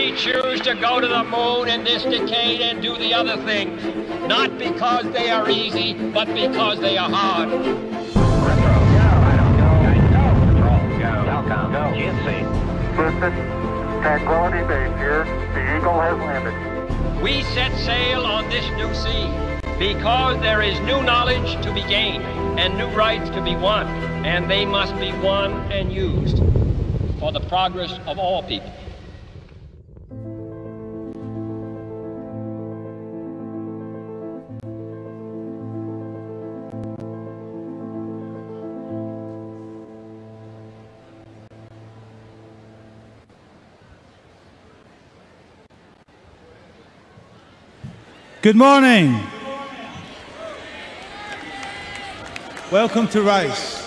They choose to go to the moon in this decade and do the other things, not because they are easy, but because they are hard. Houston, Tranquility Base here. The Eagle has landed. We set sail on this new sea because there is new knowledge to be gained and new rights to be won, and they must be won and used for the progress of all people. Good morning. Welcome to Rice.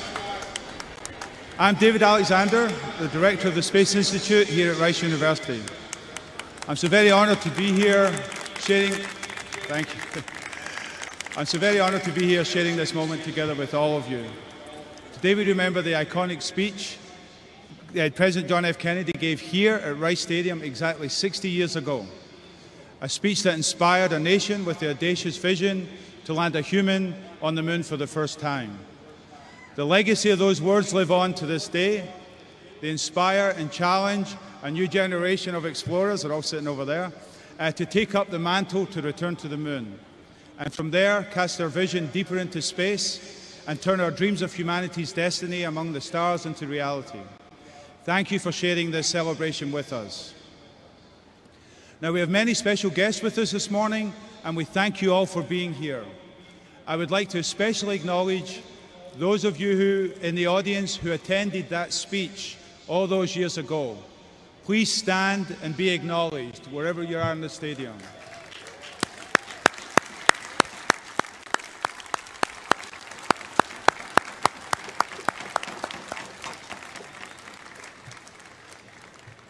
I'm David Alexander, the Director of the Space Institute here at Rice University. I'm so very honored to be here sharing this moment together with all of you. Today we remember the iconic speech that President John F. Kennedy gave here at Rice Stadium exactly 60 years ago. A speech that inspired a nation with the audacious vision to land a human on the moon for the first time. The legacy of those words live on to this day. They inspire and challenge a new generation of explorers, they're all sitting over there, to take up the mantle to return to the moon. And from there, cast their vision deeper into space and turn our dreams of humanity's destiny among the stars into reality. Thank you for sharing this celebration with us. Now, we have many special guests with us this morning, and we thank you all for being here. I would like to especially acknowledge those of you in the audience who attended that speech all those years ago. Please stand and be acknowledged wherever you are in the stadium.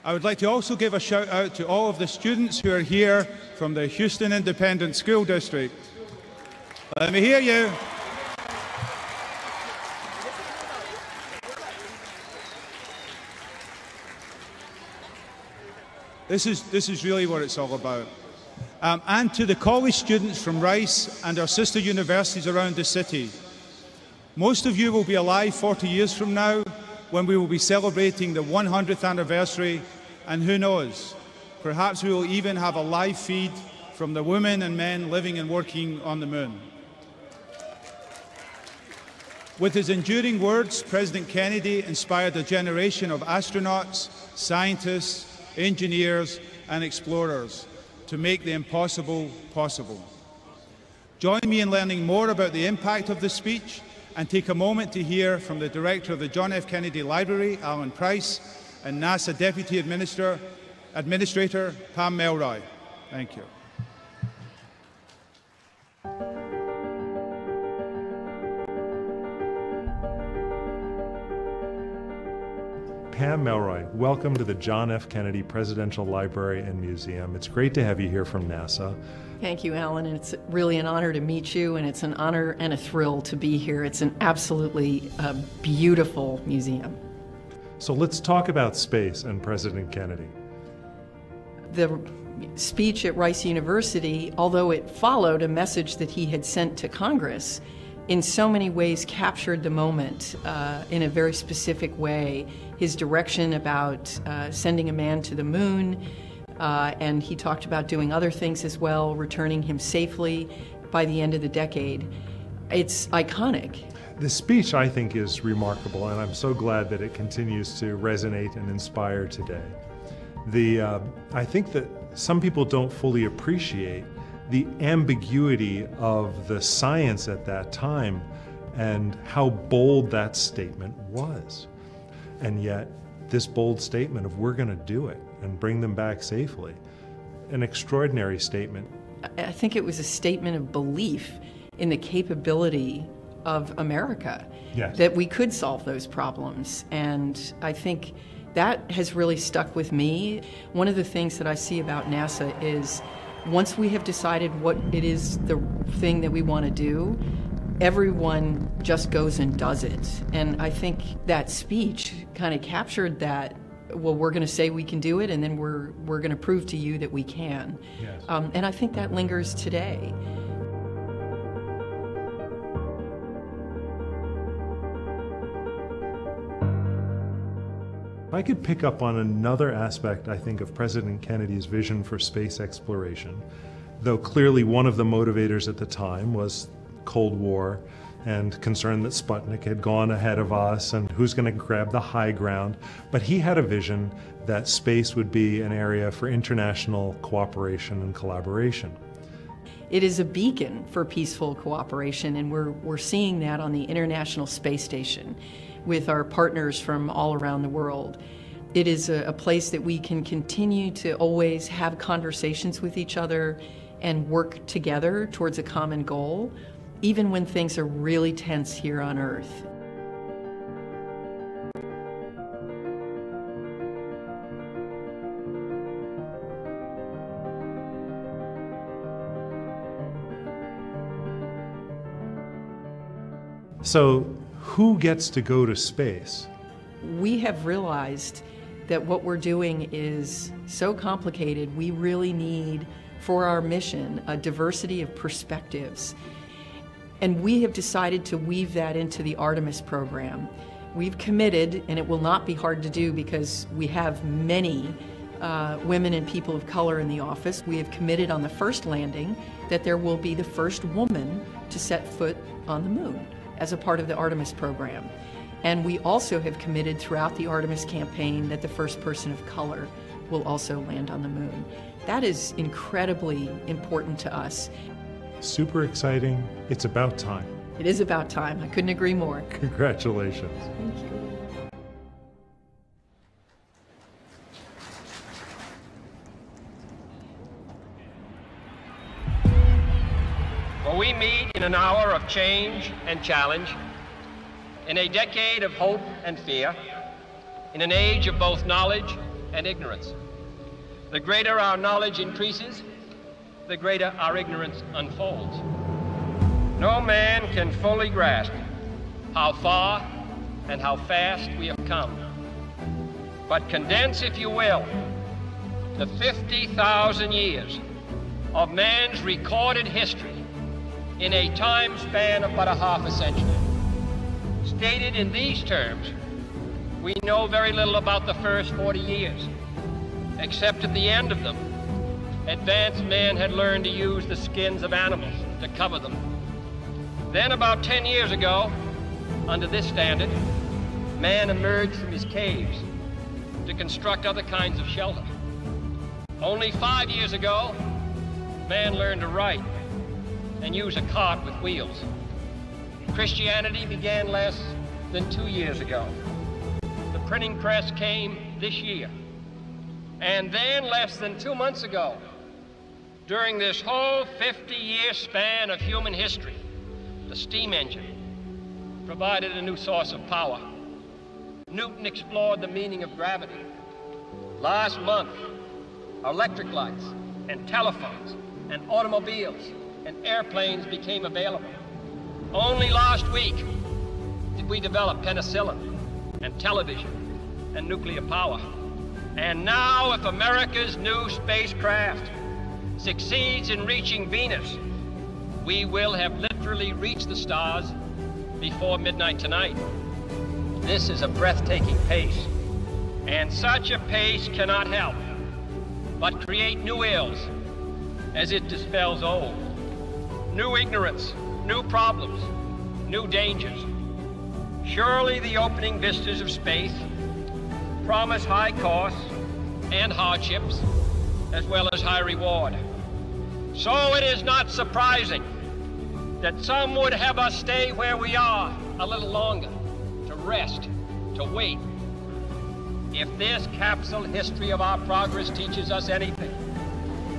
I would like to also give a shout out to all of the students who are here from the Houston Independent School District. Let me hear you. This is really what it's all about. And to the college students from Rice and our sister universities around the city. Most of you will be alive 40 years from now, when we will be celebrating the 100th anniversary, and who knows, perhaps we will even have a live feed from the women and men living and working on the moon. With his enduring words, President Kennedy inspired a generation of astronauts, scientists, engineers, and explorers to make the impossible possible. Join me in learning more about the impact of the speech and take a moment to hear from the Director of the John F. Kennedy Library, Alan Price, and NASA Deputy Administrator, Pam Melroy. Thank you. Pam Melroy, welcome to the John F. Kennedy Presidential Library and Museum. It's great to have you here from NASA. Thank you, Alan, and it's really an honor to meet you, and it's an honor and a thrill to be here. It's an absolutely beautiful museum. So let's talk about space and President Kennedy. The speech at Rice University, although it followed a message that he had sent to Congress, in so many ways captured the moment in a very specific way. His direction about sending a man to the moon, and he talked about doing other things as well, returning him safely by the end of the decade. It's iconic. The speech, I think, is remarkable, and I'm so glad that it continues to resonate and inspire today. I think that some people don't fully appreciate the ambiguity of the science at that time and how bold that statement was. And yet, this bold statement of we're going to do it and bring them back safely, an extraordinary statement. I think it was a statement of belief in the capability of America, yes, that we could solve those problems. And I think that has really stuck with me. One of the things that I see about NASA is once we have decided what it is, the thing that we want to do, everyone just goes and does it. And I think that speech kind of captured that well, we're going to say we can do it, and then we're going to prove to you that we can. Yes. And I think that lingers today. I could pick up on another aspect, I think, of President Kennedy's vision for space exploration, though clearly one of the motivators at the time was Cold War and concern that Sputnik had gone ahead of us and who's going to grab the high ground. But he had a vision that space would be an area for international cooperation and collaboration. It is a beacon for peaceful cooperation, and we're seeing that on the International Space Station with our partners from all around the world. It is a place that we can continue to always have conversations with each other and work together towards a common goal, even when things are really tense here on Earth. So, who gets to go to space? We have realized that what we're doing is so complicated, we really need, for our mission, a diversity of perspectives. And we have decided to weave that into the Artemis program. We've committed, and it will not be hard to do because we have many women and people of color in the office. We have committed on the first landing that there will be the first woman to set foot on the moon as a part of the Artemis program. And we also have committed throughout the Artemis campaign that the first person of color will also land on the moon. That is incredibly important to us. Super exciting. It's about time. It is about time. I couldn't agree more. Congratulations. Thank you. For we meet in an hour of change and challenge, in a decade of hope and fear, in an age of both knowledge and ignorance. The greater our knowledge increases, the greater our ignorance unfolds. No man can fully grasp how far and how fast we have come. But condense, if you will, the 50,000 years of man's recorded history in a time span of but a half a century. Stated in these terms, we know very little about the first 40 years, except at the end of them, advanced man had learned to use the skins of animals to cover them. Then about 10 years ago, under this standard, man emerged from his caves to construct other kinds of shelter. Only 5 years ago, man learned to write and use a cart with wheels. Christianity began less than 2 years ago. The printing press came this year. And then less than 2 months ago, during this whole 50-year span of human history, the steam engine provided a new source of power. Newton explored the meaning of gravity. Last month, electric lights and telephones and automobiles and airplanes became available. Only last week did we develop penicillin and television and nuclear power. And now, if America's new spacecraft succeeds in reaching Venus, we will have literally reached the stars before midnight tonight. This is a breathtaking pace, and such a pace cannot help but create new ills as it dispels old. New ignorance, new problems, new dangers. Surely the opening vistas of space promise high costs and hardships, as well as high reward. So it is not surprising that some would have us stay where we are a little longer, to rest, to wait. If this capsule history of our progress teaches us anything,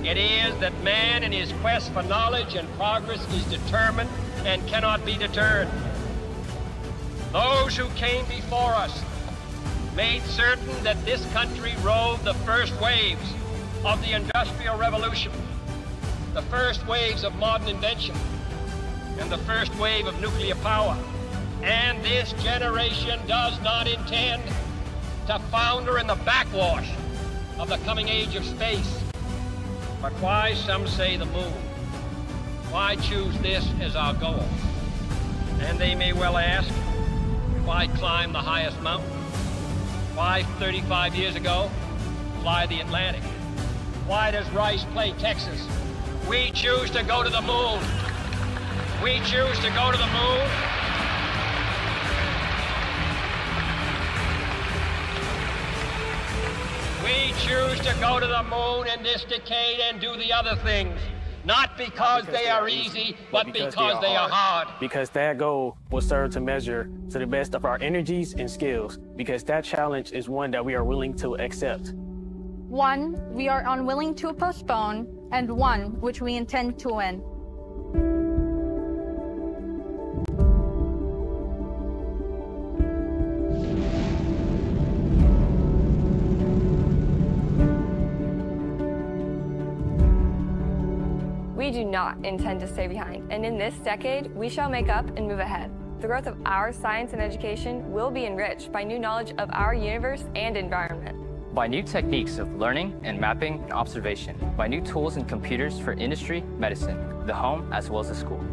it is that man in his quest for knowledge and progress is determined and cannot be deterred. Those who came before us made certain that this country rode the first waves of the Industrial Revolution, the first waves of modern invention, and the first wave of nuclear power. And this generation does not intend to founder in the backwash of the coming age of space. But why, some say, the moon? Why choose this as our goal? And they may well ask, why climb the highest mountain? Why, 35 years ago, fly the Atlantic? Why does Rice play Texas? We choose to go to the moon. We choose to go to the moon. We choose to go to the moon in this decade and do the other things. Not because they are easy, but because they are hard. Because that goal will serve to measure to the best of our energies and skills. Because that challenge is one that we are willing to accept. One we are unwilling to postpone, and one which we intend to win. We do not intend to stay behind, and in this decade, we shall make up and move ahead. The growth of our science and education will be enriched by new knowledge of our universe and environment. By new techniques of learning and mapping and observation. By new tools and computers for industry, medicine, the home, as well as the school.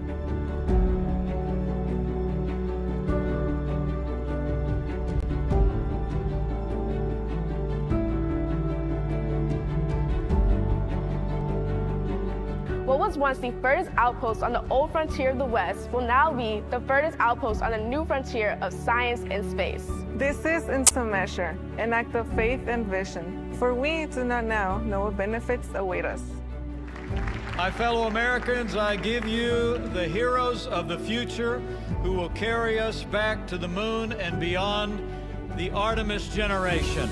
What was once the furthest outpost on the old frontier of the West will now be the furthest outpost on the new frontier of science and space. This is, in some measure, an act of faith and vision, for we do not now know what benefits await us. My fellow Americans, I give you the heroes of the future who will carry us back to the moon and beyond, the Artemis generation.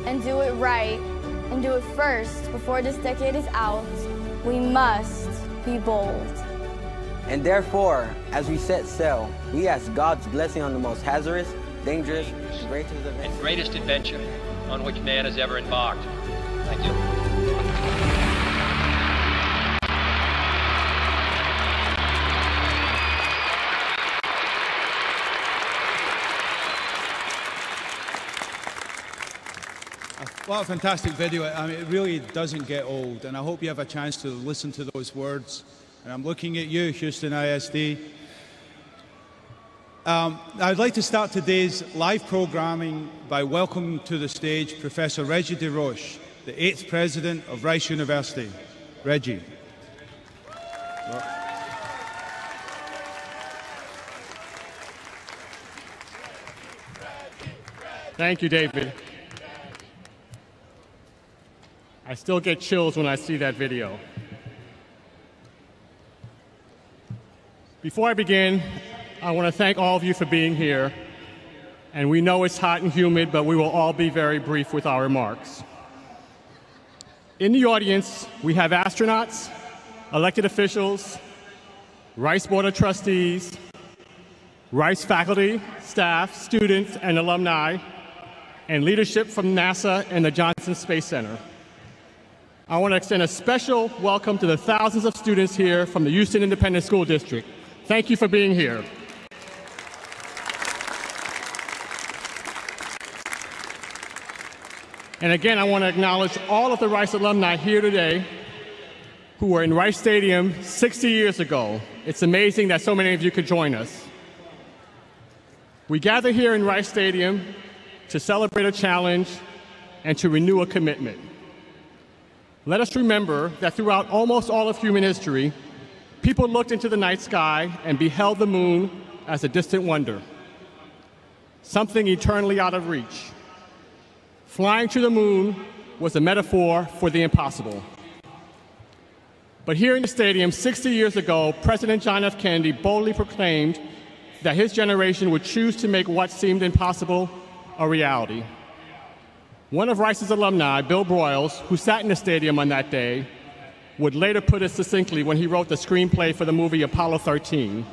And do it right, and do it first before this decade is out, we must be bold. And therefore, as we set sail, we ask God's blessing on the most hazardous, dangerous, and greatest adventure on which man has ever embarked. Thank you. What a fantastic video. I mean, it really doesn't get old, and I hope you have a chance to listen to those words. And I'm looking at you, Houston ISD. I'd like to start today's live programming by welcoming to the stage Professor Reggie DeRoche, the 8th President of Rice University. Reggie. Thank you, David. I still get chills when I see that video. Before I begin, I want to thank all of you for being here. And we know it's hot and humid, but we will all be very brief with our remarks. In the audience, we have astronauts, elected officials, Rice Board of Trustees, Rice faculty, staff, students, and alumni, and leadership from NASA and the Johnson Space Center. I want to extend a special welcome to the thousands of students here from the Houston Independent School District. Thank you for being here. And again, I want to acknowledge all of the Rice alumni here today who were in Rice Stadium 60 years ago. It's amazing that so many of you could join us. We gather here in Rice Stadium to celebrate a challenge and to renew a commitment. Let us remember that throughout almost all of human history, people looked into the night sky and beheld the moon as a distant wonder, something eternally out of reach. Flying to the moon was a metaphor for the impossible. But here in the stadium 60 years ago, President John F. Kennedy boldly proclaimed that his generation would choose to make what seemed impossible a reality. One of Rice's alumni, Bill Broyles, who sat in the stadium on that day, would later put it succinctly when he wrote the screenplay for the movie Apollo 13.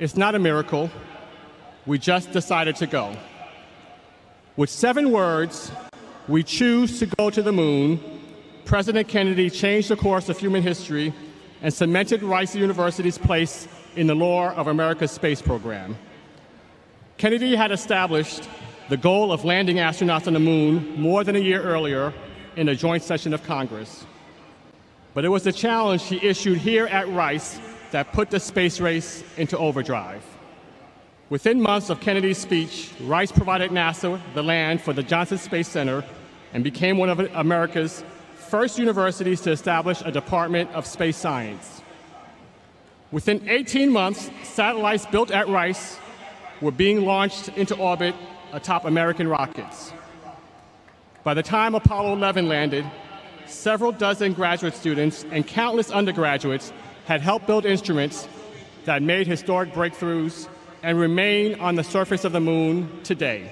It's not a miracle. We just decided to go. With 7 words, "We choose to go to the moon," President Kennedy changed the course of human history and cemented Rice University's place in the lore of America's space program. Kennedy had established the goal of landing astronauts on the moon more than a year earlier in a joint session of Congress. But it was the challenge he issued here at Rice that put the space race into overdrive. Within months of Kennedy's speech, Rice provided NASA the land for the Johnson Space Center and became one of America's first universities to establish a Department of Space Science. Within 18 months, satellites built at Rice were being launched into orbit atop American rockets. By the time Apollo 11 landed, several dozen graduate students and countless undergraduates had helped build instruments that made historic breakthroughs and remain on the surface of the moon today.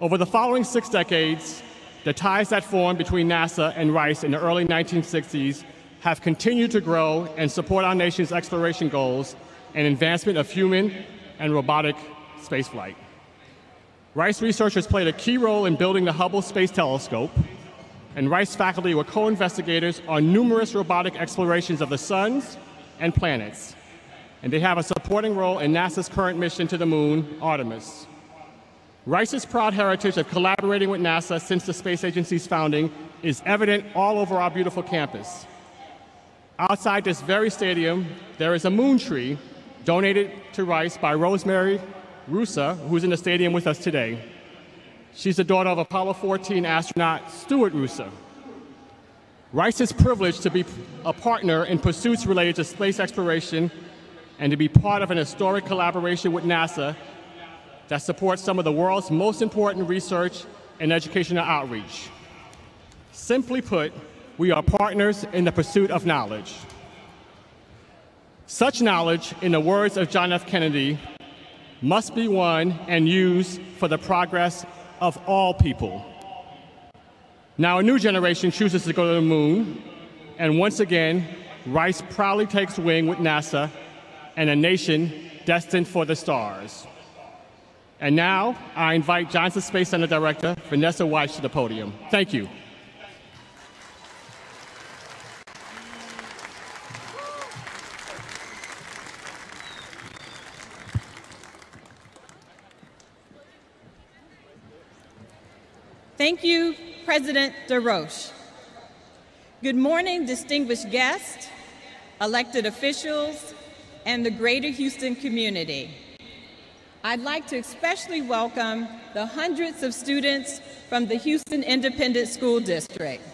Over the following 6 decades, the ties that formed between NASA and Rice in the early 1960s have continued to grow and support our nation's exploration goals and advancement of human and robotic spaceflight. Rice researchers played a key role in building the Hubble Space Telescope, and Rice faculty were co-investigators on numerous robotic explorations of the suns and planets, and they have a supporting role in NASA's current mission to the moon, Artemis. Rice's proud heritage of collaborating with NASA since the space agency's founding is evident all over our beautiful campus. Outside this very stadium, there is a moon tree donated to Rice by Rosemary Russa, who's in the stadium with us today. She's the daughter of Apollo 14 astronaut Stuart Russa. Rice is privileged to be a partner in pursuits related to space exploration and to be part of an historic collaboration with NASA that supports some of the world's most important research and educational outreach. Simply put, we are partners in the pursuit of knowledge. Such knowledge, in the words of John F. Kennedy, must be won and used for the progress of all people. Now a new generation chooses to go to the moon, and once again, Rice proudly takes wing with NASA and a nation destined for the stars. And now, I invite Johnson Space Center Director Vanessa Weich to the podium. Thank you. Thank you, President DeRoche. Good morning, distinguished guests, elected officials, and the greater Houston community. I'd like to especially welcome the hundreds of students from the Houston Independent School District.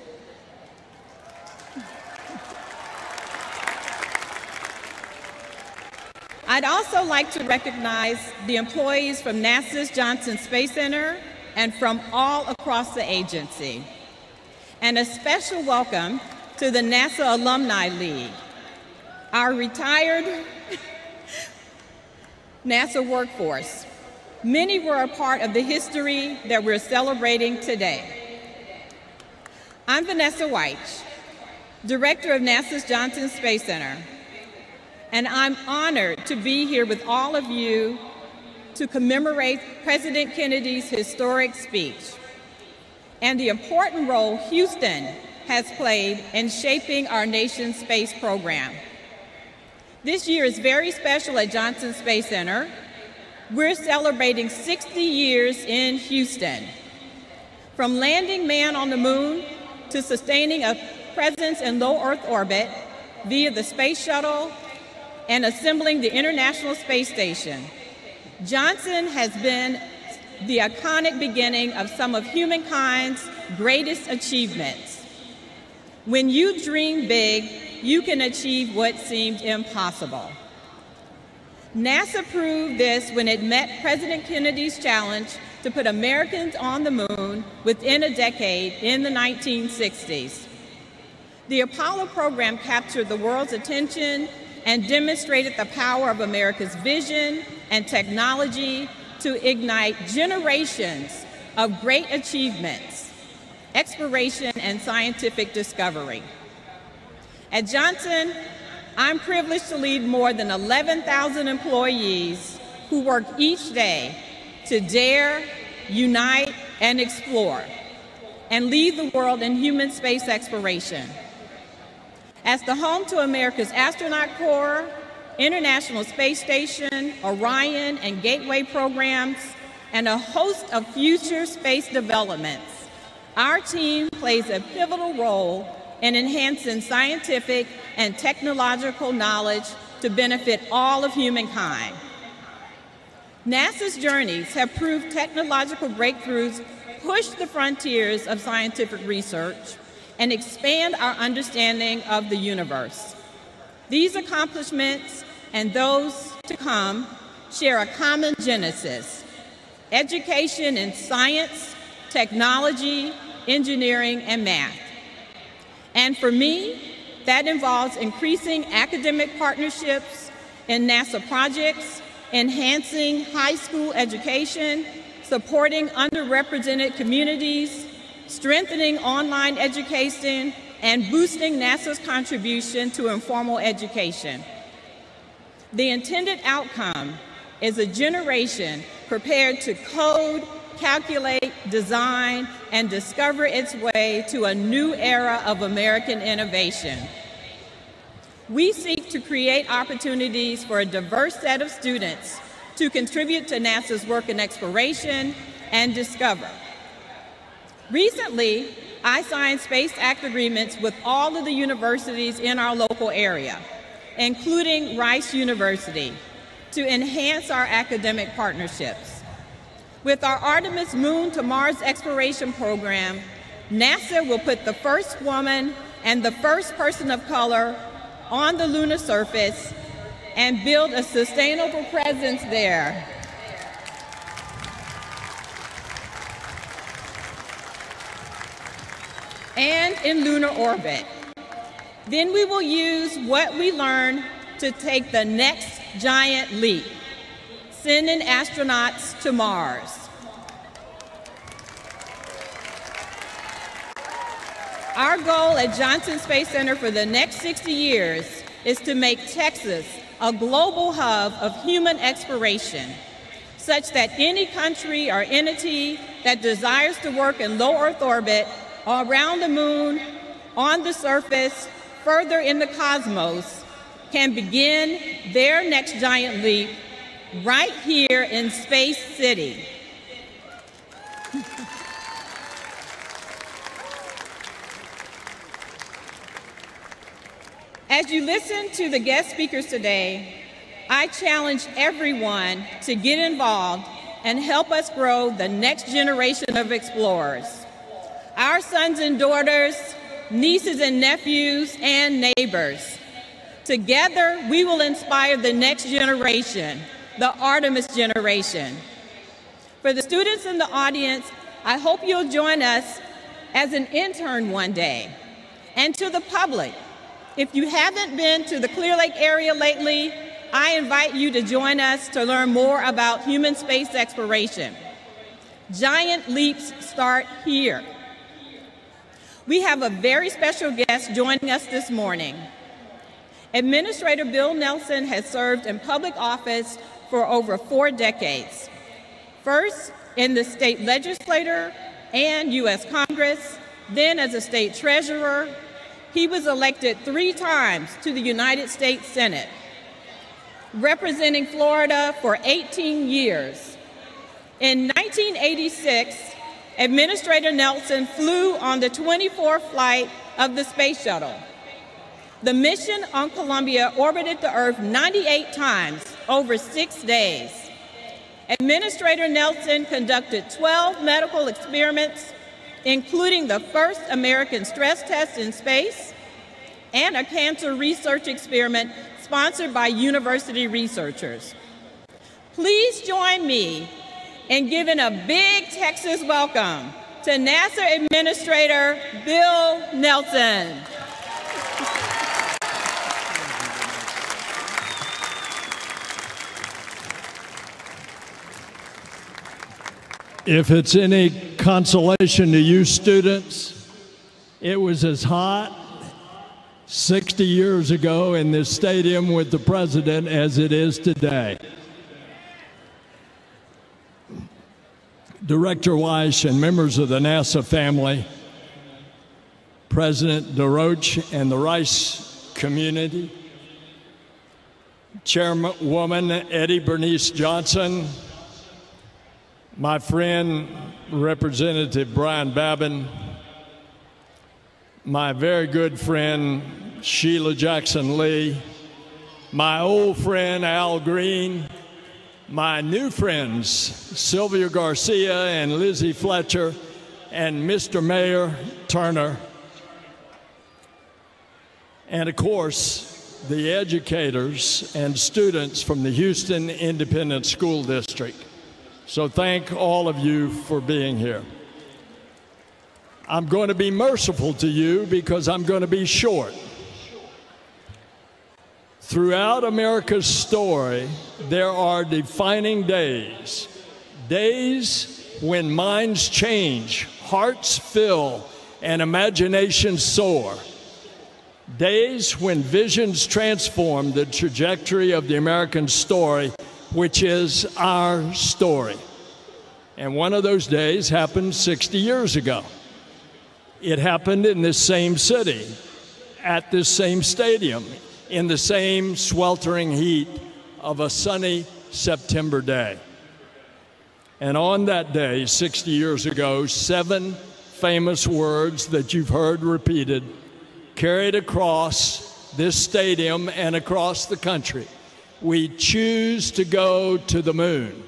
I'd also like to recognize the employees from NASA's Johnson Space Center and from all across the agency. And a special welcome to the NASA Alumni League, our retired NASA workforce. Many were a part of the history that we're celebrating today. I'm Vanessa Weich, Director of NASA's Johnson Space Center, and I'm honored to be here with all of you to commemorate President Kennedy's historic speech and the important role Houston has played in shaping our nation's space program. This year is very special at Johnson Space Center. We're celebrating 60 years in Houston. From landing man on the moon to sustaining a presence in low Earth orbit via the space shuttle and assembling the International Space Station, Johnson has been the iconic beginning of some of humankind's greatest achievements. When you dream big, you can achieve what seemed impossible. NASA proved this when it met President Kennedy's challenge to put Americans on the moon within a decade in the 1960s. The Apollo program captured the world's attention and demonstrated the power of America's vision and technology to ignite generations of great achievements, exploration, and scientific discovery. At Johnson, I'm privileged to lead more than 11,000 employees who work each day to dare, unite, and explore, and lead the world in human space exploration. As the home to America's Astronaut Corps, International Space Station, Orion, and Gateway programs, and a host of future space developments, our team plays a pivotal role in enhancing scientific and technological knowledge to benefit all of humankind. NASA's journeys have proved technological breakthroughs push the frontiers of scientific research and expand our understanding of the universe. These accomplishments and those to come share a common genesis: education in science, technology, engineering, and math. And for me, that involves increasing academic partnerships in NASA projects, enhancing high school education, supporting underrepresented communities, strengthening online education, and boosting NASA's contribution to informal education. The intended outcome is a generation prepared to code, calculate, design, and discover its way to a new era of American innovation. We seek to create opportunities for a diverse set of students to contribute to NASA's work in exploration and discover. Recently, I signed Space Act agreements with all of the universities in our local area, including Rice University, to enhance our academic partnerships. With our Artemis Moon to Mars exploration program, NASA will put the first woman and the first person of color on the lunar surface and build a sustainable presence there. And in lunar orbit. Then we will use what we learn to take the next giant leap, sending astronauts to Mars. Our goal at Johnson Space Center for the next 60 years is to make Texas a global hub of human exploration, such that any country or entity that desires to work in low Earth orbit, around the moon, on the surface, further in the cosmos, can begin their next giant leap right here in Space City. As you listen to the guest speakers today, I challenge everyone to get involved and help us grow the next generation of explorers. Our sons and daughters, nieces and nephews, and neighbors. Together, we will inspire the next generation, the Artemis generation. For the students in the audience, I hope you'll join us as an intern one day. And to the public, if you haven't been to the Clear Lake area lately, I invite you to join us to learn more about human space exploration. Giant leaps start here. We have a very special guest joining us this morning. Administrator Bill Nelson has served in public office for over 4 decades. First in the state legislature and U.S. Congress, then as a state treasurer. He was elected 3 times to the United States Senate, representing Florida for 18 years. In 1986, Administrator Nelson flew on the 24th flight of the space shuttle. The mission on Columbia orbited the Earth 98 times over 6 days. Administrator Nelson conducted 12 medical experiments, including the first American stress test in space and a cancer research experiment sponsored by university researchers. Please join me in giving a big Texas welcome to NASA Administrator Bill Nelson. If it's any consolation to you students, it was as hot 60 years ago in this stadium with the president as it is today. Director Weiss and members of the NASA family, President DeRoche and the Rice community, Chairwoman Eddie Bernice Johnson, my friend Representative Brian Babin, my very good friend Sheila Jackson Lee, my old friend Al Green, my new friends Sylvia Garcia and Lizzie Fletcher, and Mr. Mayor Turner, and of course the educators and students from the Houston Independent School District. So thank all of you for being here. I'm going to be merciful to you because I'm going to be short. Throughout America's story, there are defining days, days when minds change, hearts fill, and imaginations soar. Days when visions transform the trajectory of the American story, which is our story. And one of those days happened 60 years ago. It happened in this same city, at this same stadium, in the same sweltering heat of a sunny September day. And on that day, 60 years ago, 7 famous words that you've heard repeated carried across this stadium and across the country. We choose to go to the moon.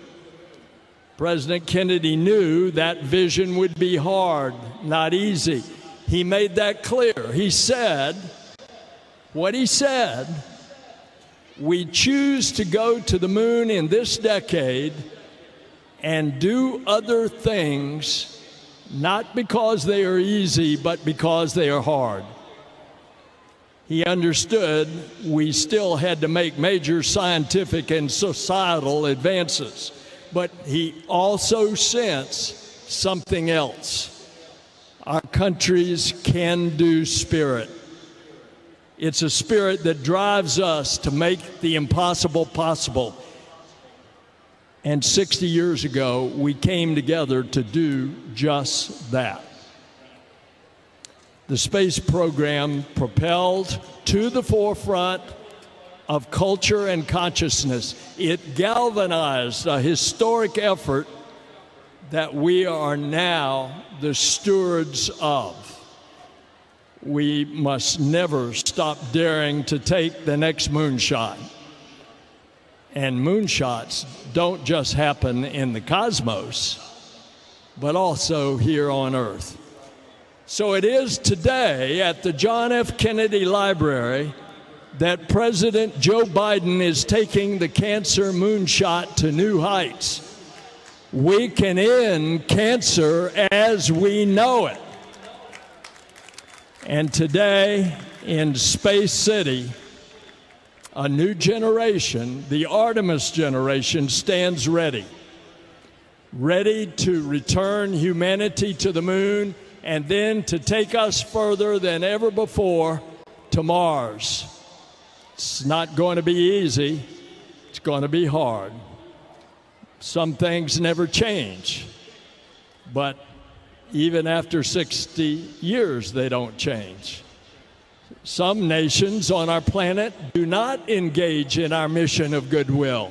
President Kennedy knew that vision would be hard, not easy. He made that clear. He said, what he said, we choose to go to the moon in this decade and do other things, not because they are easy, but because they are hard. He understood we still had to make major scientific and societal advances, but he also sensed something else. Our country's can-do spirit. It's a spirit that drives us to make the impossible possible. And 60 years ago, we came together to do just that. The space program propelled to the forefront of culture and consciousness. It galvanized a historic effort that we are now the stewards of. We must never stop daring to take the next moonshot. And moonshots don't just happen in the cosmos, but also here on Earth. So it is today at the John F. Kennedy Library that President Joe Biden is taking the cancer moonshot to new heights. We can end cancer as we know it. And today in Space City, a new generation, the Artemis generation, stands ready. Ready to return humanity to the moon and then to take us further than ever before to Mars. It's not going to be easy. It's going to be hard. Some things never change, but even after 60 years, they don't change. Some nations on our planet do not engage in our mission of goodwill,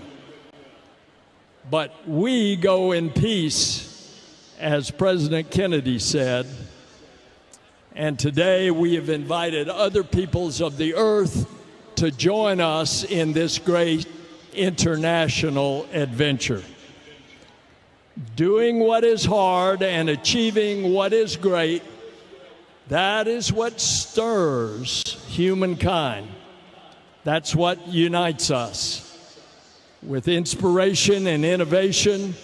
but we go in peace, as President Kennedy said. And today we have invited other peoples of the earth to join us in this great international adventure. Doing what is hard and achieving what is great, that is what stirs humankind. That's what unites us. With inspiration and innovation,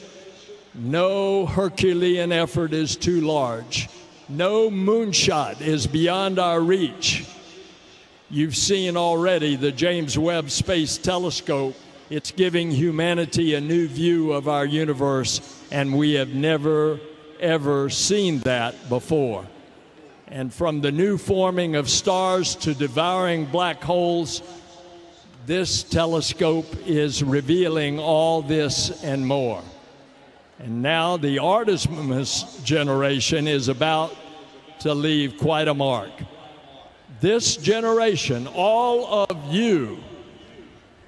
no Herculean effort is too large. No moonshot is beyond our reach. You've seen already the James Webb Space Telescope. It's giving humanity a new view of our universe, and we have never, ever seen that before. And from the new forming of stars to devouring black holes, this telescope is revealing all this and more. And now the Artemis generation is about to leave quite a mark. This generation, all of you,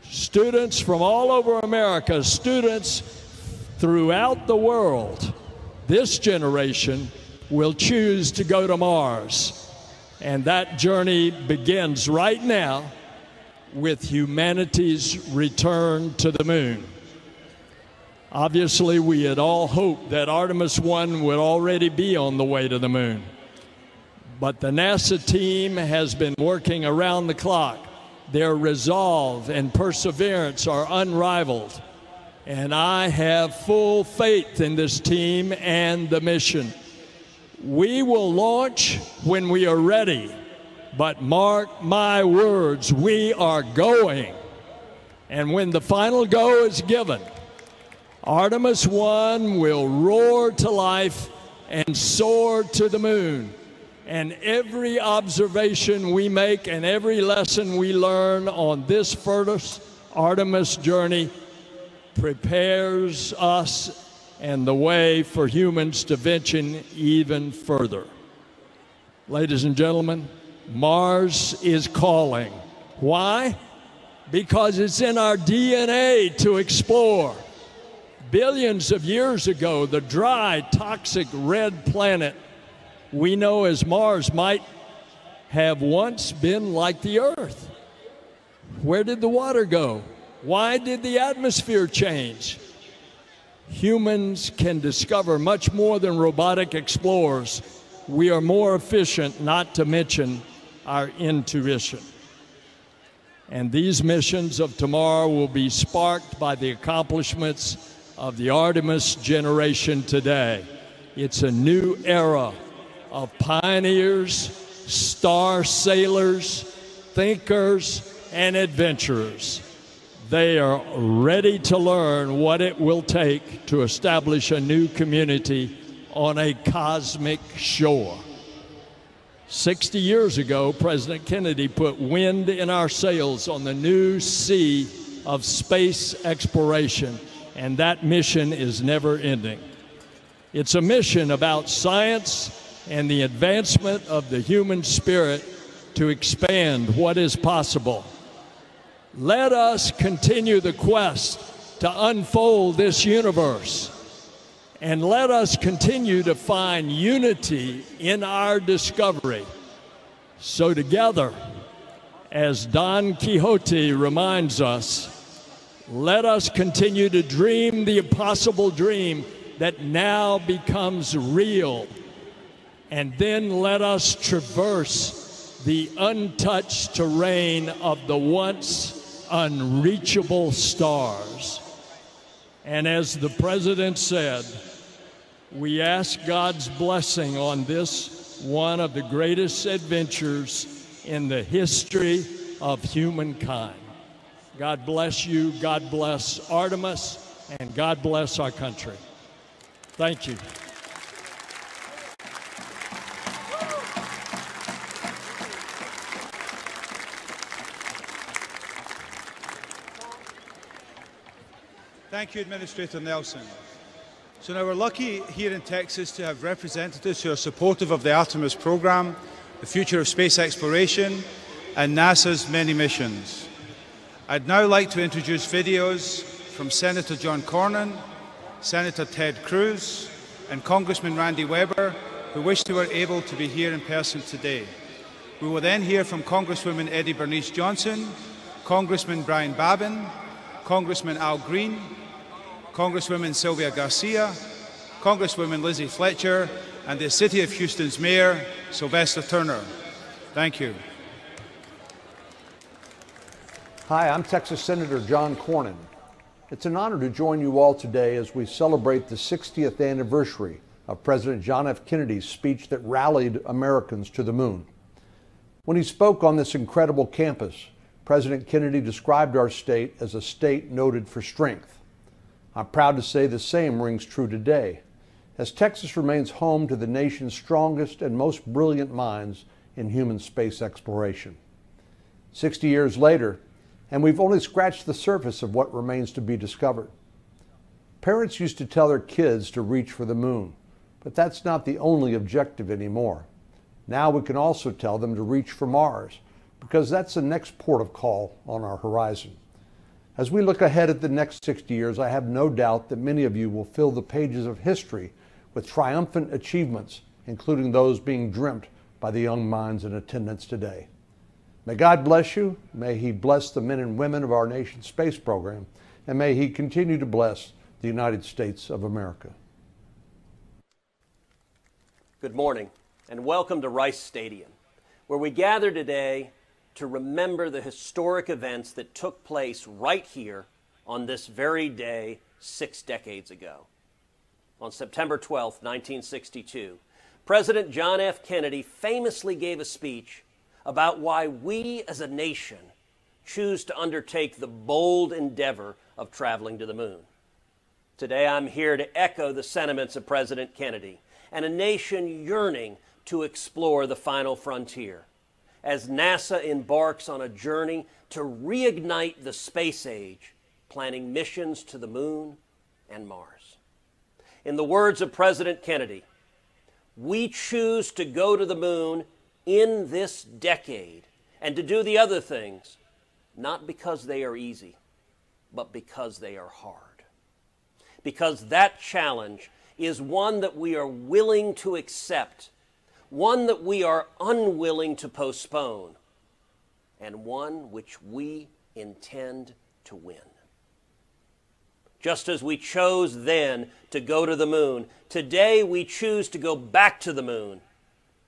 students from all over America, students throughout the world, this generation will choose to go to Mars. And that journey begins right now with humanity's return to the moon. Obviously, we had all hoped that Artemis 1 would already be on the way to the moon. But the NASA team has been working around the clock. Their resolve and perseverance are unrivaled. And I have full faith in this team and the mission. We will launch when we are ready, but mark my words, we are going. And when the final go is given, Artemis 1 will roar to life and soar to the moon. And every observation we make and every lesson we learn on this first Artemis journey prepares us and the way for humans to venture even further. Ladies and gentlemen, Mars is calling. Why? Because it's in our DNA to explore. Billions of years ago, the dry, toxic red planet we know as Mars might have once been like the Earth. Where did the water go? Why did the atmosphere change? Humans can discover much more than robotic explorers. We are more efficient, not to mention our intuition. And these missions of tomorrow will be sparked by the accomplishments of the Artemis generation today. It's a new era of pioneers, star sailors, thinkers, and adventurers. They are ready to learn what it will take to establish a new community on a cosmic shore. 60 years ago, President Kennedy put wind in our sails on the new sea of space exploration, and that mission is never ending. It's a mission about science and the advancement of the human spirit to expand what is possible. Let us continue the quest to unfold this universe, and let us continue to find unity in our discovery. So together, as Don Quixote reminds us, let us continue to dream the impossible dream that now becomes real. And then let us traverse the untouched terrain of the once unreachable stars. And as the President said, we ask God's blessing on this, one of the greatest adventures in the history of humankind. God bless you, God bless Artemis, and God bless our country. Thank you. Thank you, Administrator Nelson. So now we're lucky here in Texas to have representatives who are supportive of the Artemis program, the future of space exploration, and NASA's many missions. I'd now like to introduce videos from Senator John Cornyn, Senator Ted Cruz, and Congressman Randy Weber, who wish they were able to be here in person today. We will then hear from Congresswoman Eddie Bernice Johnson, Congressman Brian Babin, Congressman Al Green, Congresswoman Sylvia Garcia, Congresswoman Lizzie Fletcher, and the City of Houston's Mayor, Sylvester Turner. Thank you. Hi, I'm Texas Senator John Cornyn. It's an honor to join you all today as we celebrate the 60th anniversary of President John F. Kennedy's speech that rallied Americans to the moon. When he spoke on this incredible campus, President Kennedy described our state as a state noted for strength. I'm proud to say the same rings true today. as Texas remains home to the nation's strongest and most brilliant minds in human space exploration. 60 years later, and we've only scratched the surface of what remains to be discovered. Parents used to tell their kids to reach for the moon, but that's not the only objective anymore. Now we can also tell them to reach for Mars, because that's the next port of call on our horizon. As we look ahead at the next 60 years, I have no doubt that many of you will fill the pages of history with triumphant achievements, including those being dreamt by the young minds in attendance today. May God bless you. May He bless the men and women of our nation's space program, and may He continue to bless the United States of America. Good morning, and welcome to Rice Stadium, where we gather today to remember the historic events that took place right here on this very day 6 decades ago. On September 12, 1962, President John F. Kennedy famously gave a speech about why we as a nation choose to undertake the bold endeavor of traveling to the moon. Today I'm here to echo the sentiments of President Kennedy and a nation yearning to explore the final frontier as NASA embarks on a journey to reignite the space age, planning missions to the moon and Mars. In the words of President Kennedy, we choose to go to the moon in this decade and to do the other things, not because they are easy, but because they are hard. Because that challenge is one that we are willing to accept, one that we are unwilling to postpone, and one which we intend to win. Just as we chose then to go to the moon, today we choose to go back to the moon,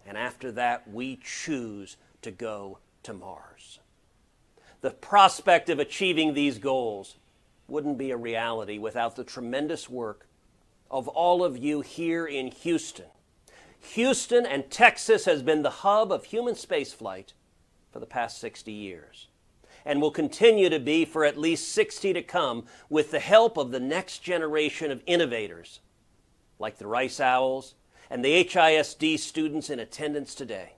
and after that we choose to go to Mars. The prospect of achieving these goals wouldn't be a reality without the tremendous work of all of you here in Houston. Houston and Texas has been the hub of human spaceflight for the past 60 years and will continue to be for at least 60 to come with the help of the next generation of innovators like the Rice Owls and the HISD students in attendance today.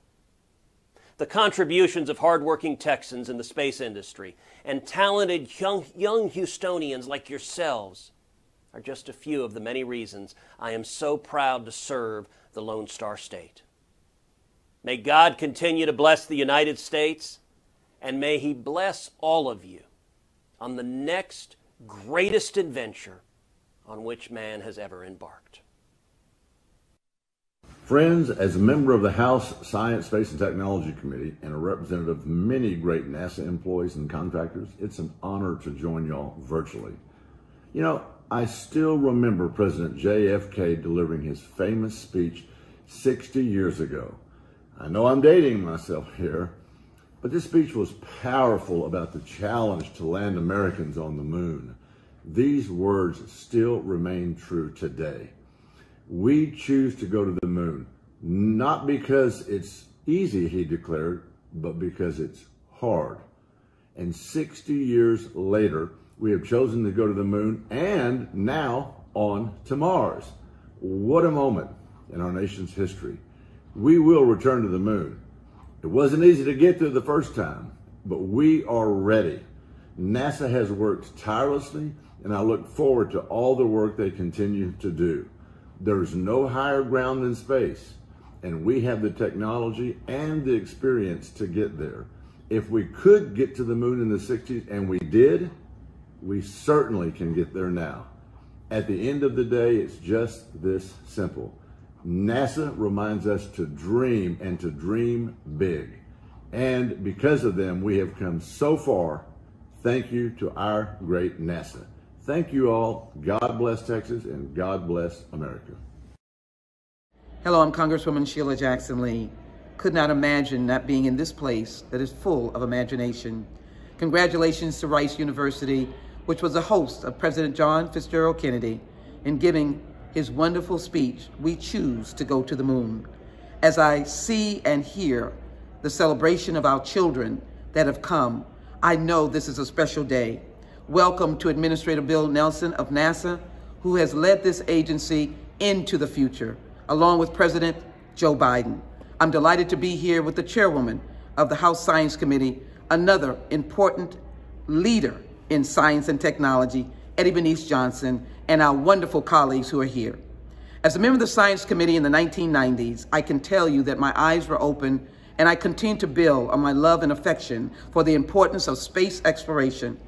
The contributions of hardworking Texans in the space industry and talented young Houstonians like yourselves are just a few of the many reasons I am so proud to serve the Lone Star State. May God continue to bless the United States, and may He bless all of you on the next greatest adventure on which man has ever embarked. Friends, as a member of the House Science, Space, and Technology Committee and a representative of many great NASA employees and contractors, it's an honor to join y'all virtually. You know, I still remember President JFK delivering his famous speech 60 years ago. I know I'm dating myself here, but this speech was powerful about the challenge to land Americans on the moon. These words still remain true today. We choose to go to the moon, not because it's easy, he declared, but because it's hard. And 60 years later, we have chosen to go to the moon and now on to Mars. What a moment in our nation's history. We will return to the moon. It wasn't easy to get there the first time, but we are ready. NASA has worked tirelessly, and I look forward to all the work they continue to do. There's no higher ground than space, and we have the technology and the experience to get there. If we could get to the moon in the 60s, and we did, we certainly can get there now. At the end of the day, it's just this simple. NASA reminds us to dream and to dream big. And because of them, we have come so far. Thank you to our great NASA. Thank you all. God bless Texas and God bless America. Hello, I'm Congresswoman Sheila Jackson Lee. Could not imagine not being in this place that is full of imagination. Congratulations to Rice University, which was a host of President John Fitzgerald Kennedy in giving his wonderful speech, "We Choose to Go to the Moon." As I see and hear the celebration of our children that have come, I know this is a special day. Welcome to Administrator Bill Nelson of NASA, who has led this agency into the future, along with President Joe Biden. I'm delighted to be here with the chairwoman of the House Science Committee, another important leader in science and technology, Eddie Bernice Johnson, and our wonderful colleagues who are here. As a member of the Science Committee in the 1990s, I can tell you that my eyes were open and I continue to build on my love and affection for the importance of space exploration.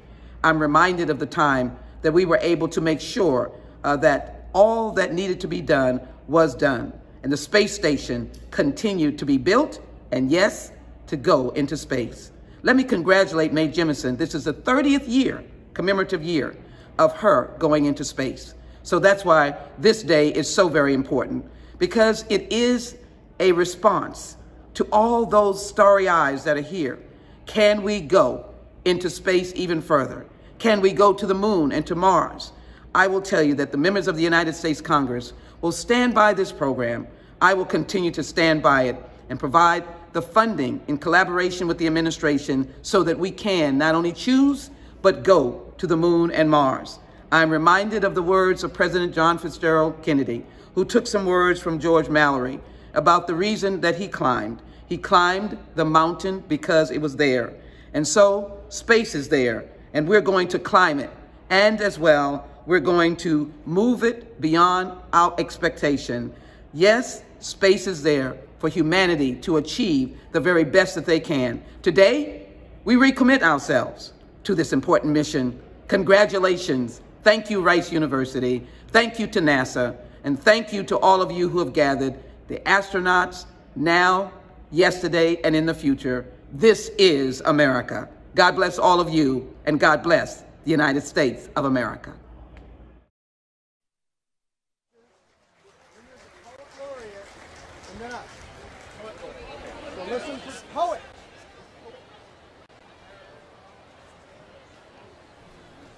I'm reminded of the time that we were able to make sure that all that needed to be done was done, and the space station continued to be built, and yes, to go into space. Let me congratulate Mae Jemison. This is the 30th year, commemorative year, of her going into space. So that's why this day is so very important, because it is a response to all those starry eyes that are here. Can we go into space even further? Can we go to the moon and to Mars? I will tell you that the members of the United States Congress will stand by this program. I will continue to stand by it and provide the funding in collaboration with the administration so that we can not only choose, but go to the moon and Mars. I'm reminded of the words of President John Fitzgerald Kennedy, who took some words from George Mallory about the reason that he climbed. He climbed the mountain because it was there. And so space is there, and we're going to climb it. And as well, we're going to move it beyond our expectation. Yes, space is there for humanity to achieve the very best that they can. Today, we recommit ourselves to this important mission. Congratulations. Thank you, Rice University. Thank you to NASA. And thank you to all of you who have gathered, the astronauts, now, yesterday, and in the future. This is America. God bless all of you, and God bless the United States of America.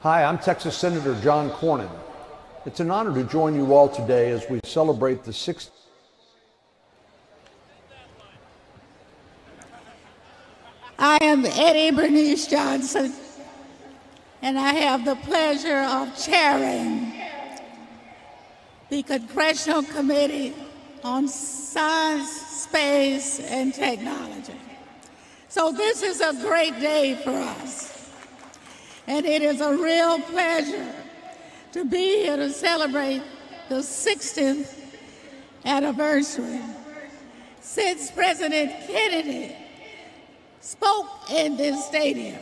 Hi, I'm Texas Senator John Cornyn. It's an honor to join you all today as we celebrate the 60th. I am Eddie Bernice Johnson, and I have the pleasure of chairing the Congressional Committee on Science, Space, and Technology. So this is a great day for us, and it is a real pleasure to be here to celebrate the 60th anniversary since President Kennedy spoke in this stadium.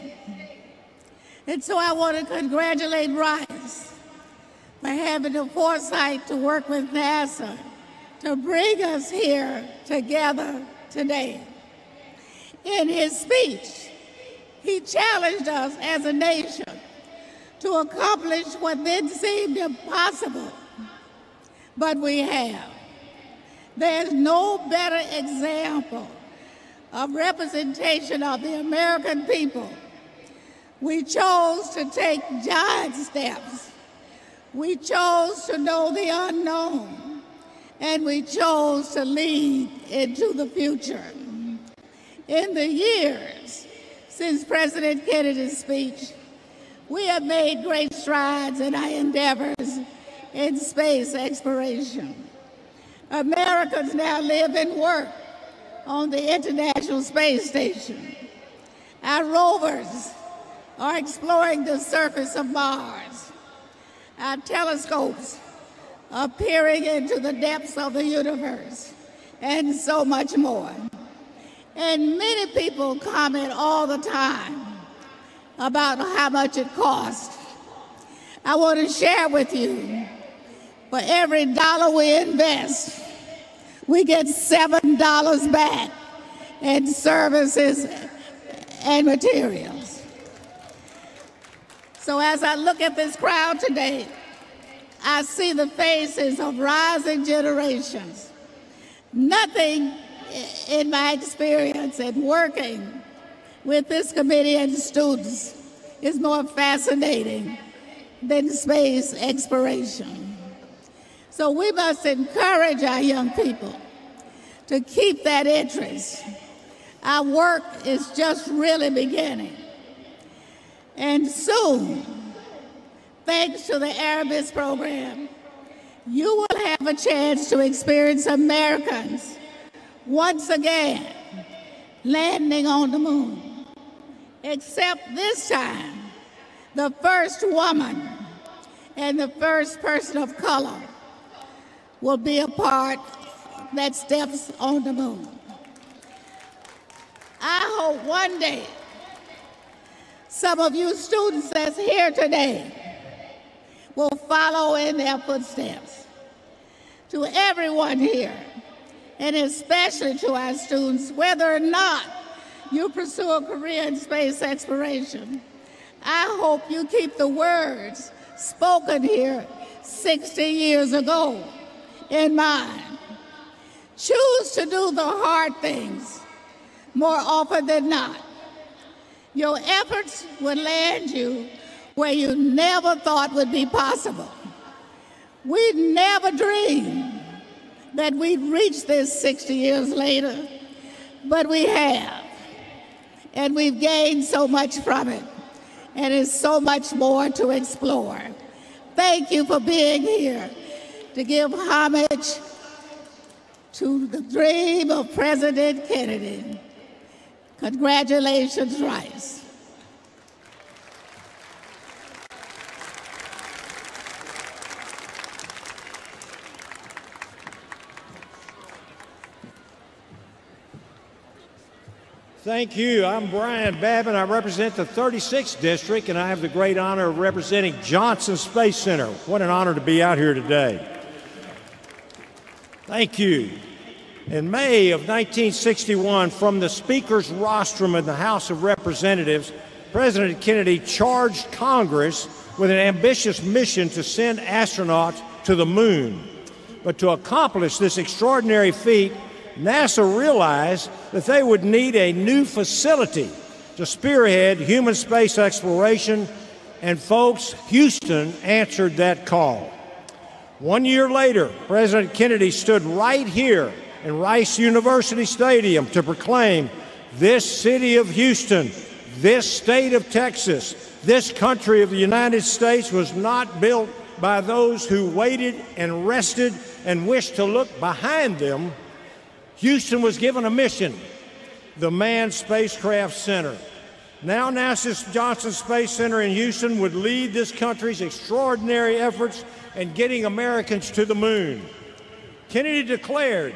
And so I want to congratulate Rice for having the foresight to work with NASA to bring us here together today. In his speech, he challenged us as a nation to accomplish what then seemed impossible, but we have. There's no better example of representation of the American people. We chose to take giant steps. We chose to know the unknown, and we chose to lead into the future. In the years since President Kennedy's speech, we have made great strides in our endeavors in space exploration. Americans now live and work on the International Space Station. Our rovers are exploring the surface of Mars. Our telescopes are peering into the depths of the universe, and so much more. And many people comment all the time about how much it costs. I want to share with you, for every dollar we invest, we get $7 back in services and materials. So as I look at this crowd today, I see the faces of rising generations. Nothing in my experience in working with this committee and students is more fascinating than space exploration. So we must encourage our young people to keep that interest. Our work is just really beginning. And soon, thanks to the Arabis program, you will have a chance to experience Americans once again landing on the moon. Except this time, the first woman and the first person of color will be a part that steps on the moon. I hope one day some of you students that's here today will follow in their footsteps. To everyone here, and especially to our students, whether or not you pursue a career in space exploration, I hope you keep the words spoken here 60 years ago in mind. Choose to do the hard things more often than not. Your efforts will land you where you never thought would be possible. We never dreamed that we'd reach this 60 years later, but we have. And we've gained so much from it, and there's so much more to explore. Thank you for being here to give homage to the dream of President Kennedy. Congratulations, Rice. Thank you. I'm Brian Babin. I represent the 36th District, and I have the great honor of representing Johnson Space Center. What an honor to be out here today. Thank you. In May of 1961, from the Speaker's rostrum in the House of Representatives, President Kennedy charged Congress with an ambitious mission to send astronauts to the moon. But to accomplish this extraordinary feat, NASA realized that they would need a new facility to spearhead human space exploration, and folks, Houston answered that call. 1 year later, President Kennedy stood right here in Rice University Stadium to proclaim, "This city of Houston, this state of Texas, this country of the United States was not built by those who waited and rested and wished to look behind them. Houston was given a mission, the Manned Spacecraft Center." Now NASA's Johnson Space Center in Houston would lead this country's extraordinary efforts in getting Americans to the moon. Kennedy declared,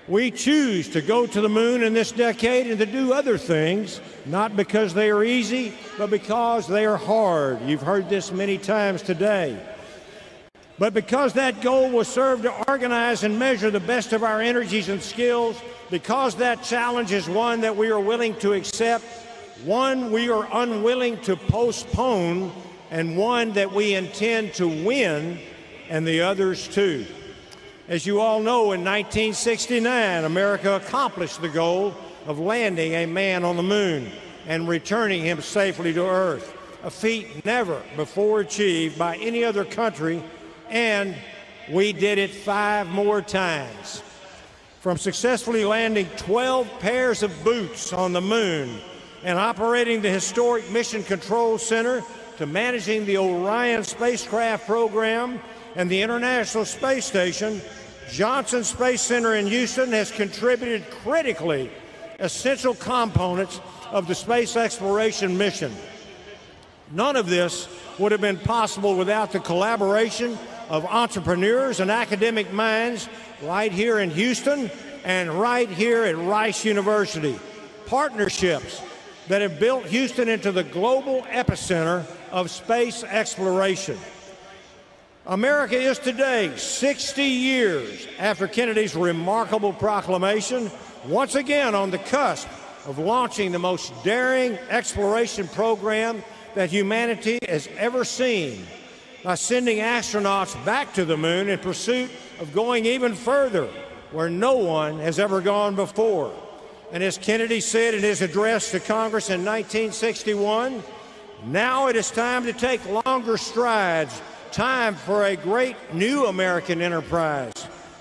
"We choose to go to the moon in this decade and to do other things, not because they are easy, but because they are hard." You've heard this many times today. But because that goal will serve to organize and measure the best of our energies and skills, because that challenge is one that we are willing to accept, one we are unwilling to postpone, and one that we intend to win, and the others too. As you all know, in 1969, America accomplished the goal of landing a man on the moon and returning him safely to Earth, a feat never before achieved by any other country. And we did it 5 more times. From successfully landing 12 pairs of boots on the moon and operating the historic Mission Control Center to managing the Orion spacecraft program and the International Space Station, Johnson Space Center in Houston has contributed critically essential components of the space exploration mission. None of this would have been possible without the collaboration of entrepreneurs and academic minds right here in Houston and right here at Rice University. Partnerships that have built Houston into the global epicenter of space exploration. America is today, 60 years after Kennedy's remarkable proclamation, once again on the cusp of launching the most daring exploration program that humanity has ever seen, by sending astronauts back to the moon in pursuit of going even further where no one has ever gone before. And as Kennedy said in his address to Congress in 1961, now it is time to take longer strides, time for a great new American enterprise,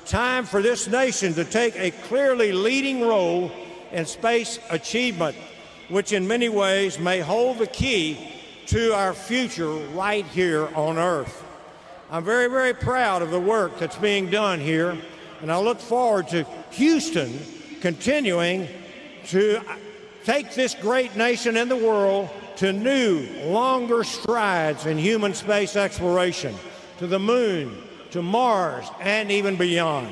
time for this nation to take a clearly leading role in space achievement, which in many ways may hold the key to our future right here on Earth. I'm very, very proud of the work that's being done here, and I look forward to Houston continuing to take this great nation in the world to new, longer strides in human space exploration, to the moon, to Mars, and even beyond.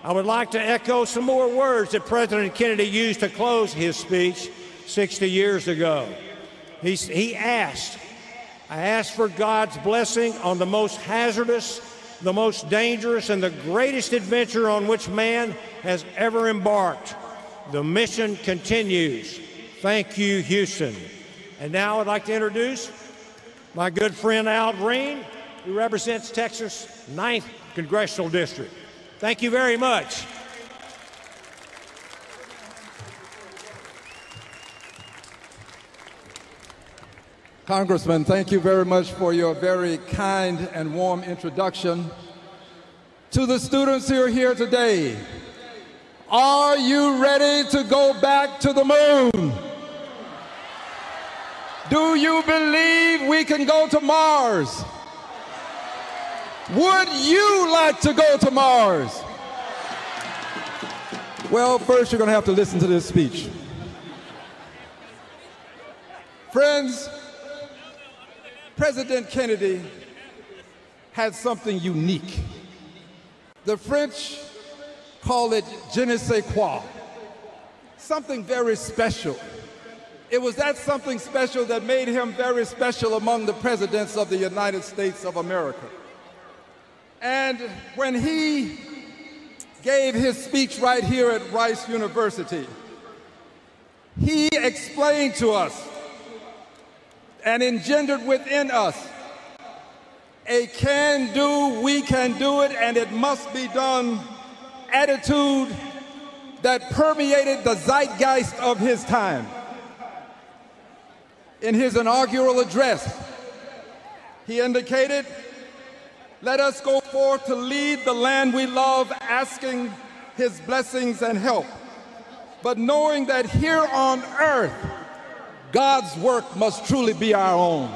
I would like to echo some more words that President Kennedy used to close his speech 60 years ago. I asked for God's blessing on the most hazardous, the most dangerous, and the greatest adventure on which man has ever embarked. The mission continues. Thank you, Houston. And now I'd like to introduce my good friend Al Green, who represents Texas' 9th Congressional District. Thank you very much. Congressman, thank you very much for your very kind and warm introduction. To the students who are here today, are you ready to go back to the moon? Do you believe we can go to Mars? Would you like to go to Mars? Well, first you're going to have to listen to this speech. Friends, President Kennedy had something unique. The French call it je ne sais quoi, something very special. It was that something special that made him very special among the presidents of the United States of America. And when he gave his speech right here at Rice University, he explained to us and engendered within us a can-do, we can do it, and it must be done attitude that permeated the zeitgeist of his time. In his inaugural address, he indicated, "Let us go forth to lead the land we love, asking his blessings and help, but knowing that here on earth, God's work must truly be our own."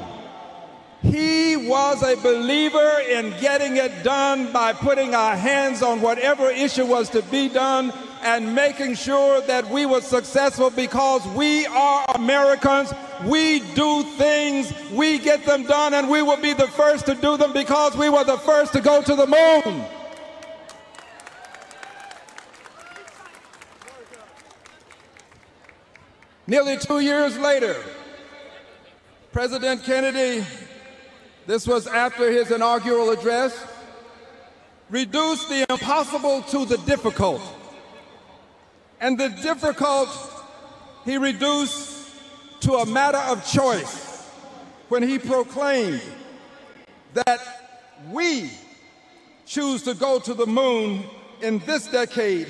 He was a believer in getting it done by putting our hands on whatever issue was to be done and making sure that we were successful, because we are Americans. We do things, we get them done, and we will be the first to do them because we were the first to go to the moon. Nearly 2 years later, President Kennedy, this was after his inaugural address, reduced the impossible to the difficult. And the difficult he reduced to a matter of choice when he proclaimed that we choose to go to the moon in this decade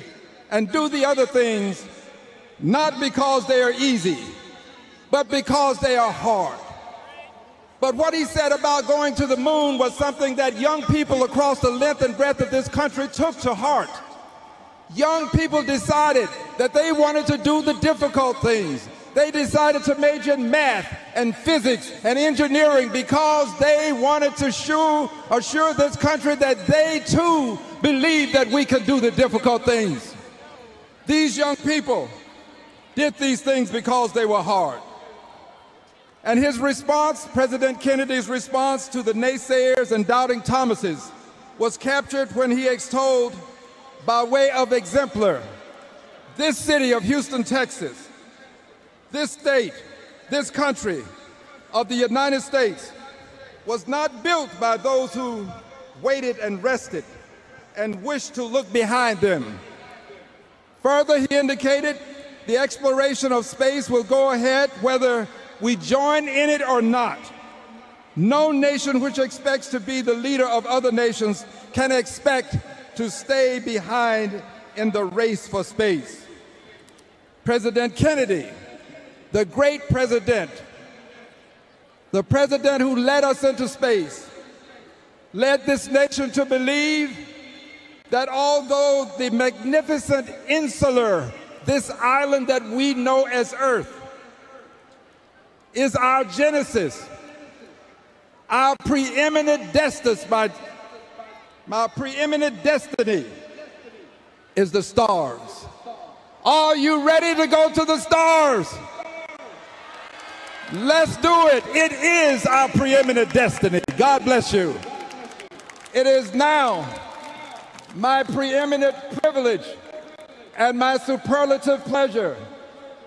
and do the other things not because they are easy, but because they are hard. But what he said about going to the moon was something that young people across the length and breadth of this country took to heart. Young people decided that they wanted to do the difficult things. They decided to major in math and physics and engineering because they wanted to assure this country that they too believed that we could do the difficult things. These young people did these things because they were hard. And his response, President Kennedy's response to the naysayers and doubting Thomases, was captured when he extolled, by way of exemplar, this city of Houston, Texas, this state, this country of the United States was not built by those who waited and rested and wished to look behind them. Further, he indicated the exploration of space will go ahead whether we join in it or not. No nation which expects to be the leader of other nations can expect to stay behind in the race for space. President Kennedy, the great president, the president who led us into space, led this nation to believe that although the magnificent insular, this island that we know as Earth, is our genesis, our preeminent My preeminent destiny is the stars. Are you ready to go to the stars? Let's do it. It is our preeminent destiny. God bless you. It is now my preeminent privilege and my superlative pleasure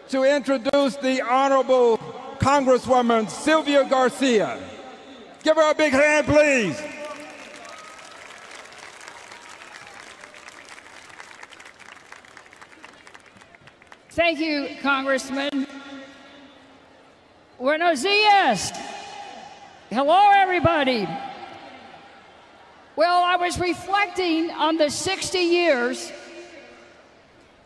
to introduce the Honorable Congresswoman Sylvia Garcia. Give her a big hand, please. Thank you, Congressman. Buenos dias. Hello, everybody. Well, I was reflecting on the 60 years,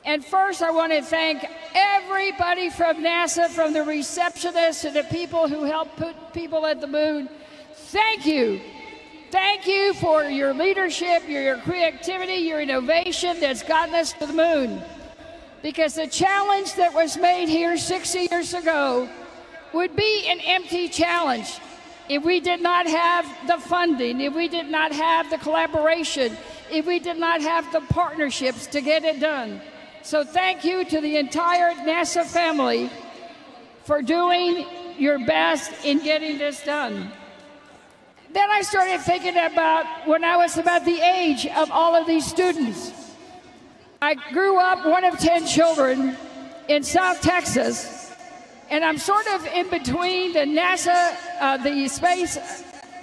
and first I want to thank everybody from NASA, from the receptionists to the people who helped put people at the moon. Thank you. Thank you for your leadership, your creativity, your innovation that's gotten us to the moon. Because the challenge that was made here 60 years ago would be an empty challenge if we did not have the funding, if we did not have the collaboration, if we did not have the partnerships to get it done. So thank you to the entire NASA family for doing your best in getting this done. Then I started thinking about when I was about the age of all of these students. I grew up one of 10 children in South Texas, and I'm sort of in between the NASA,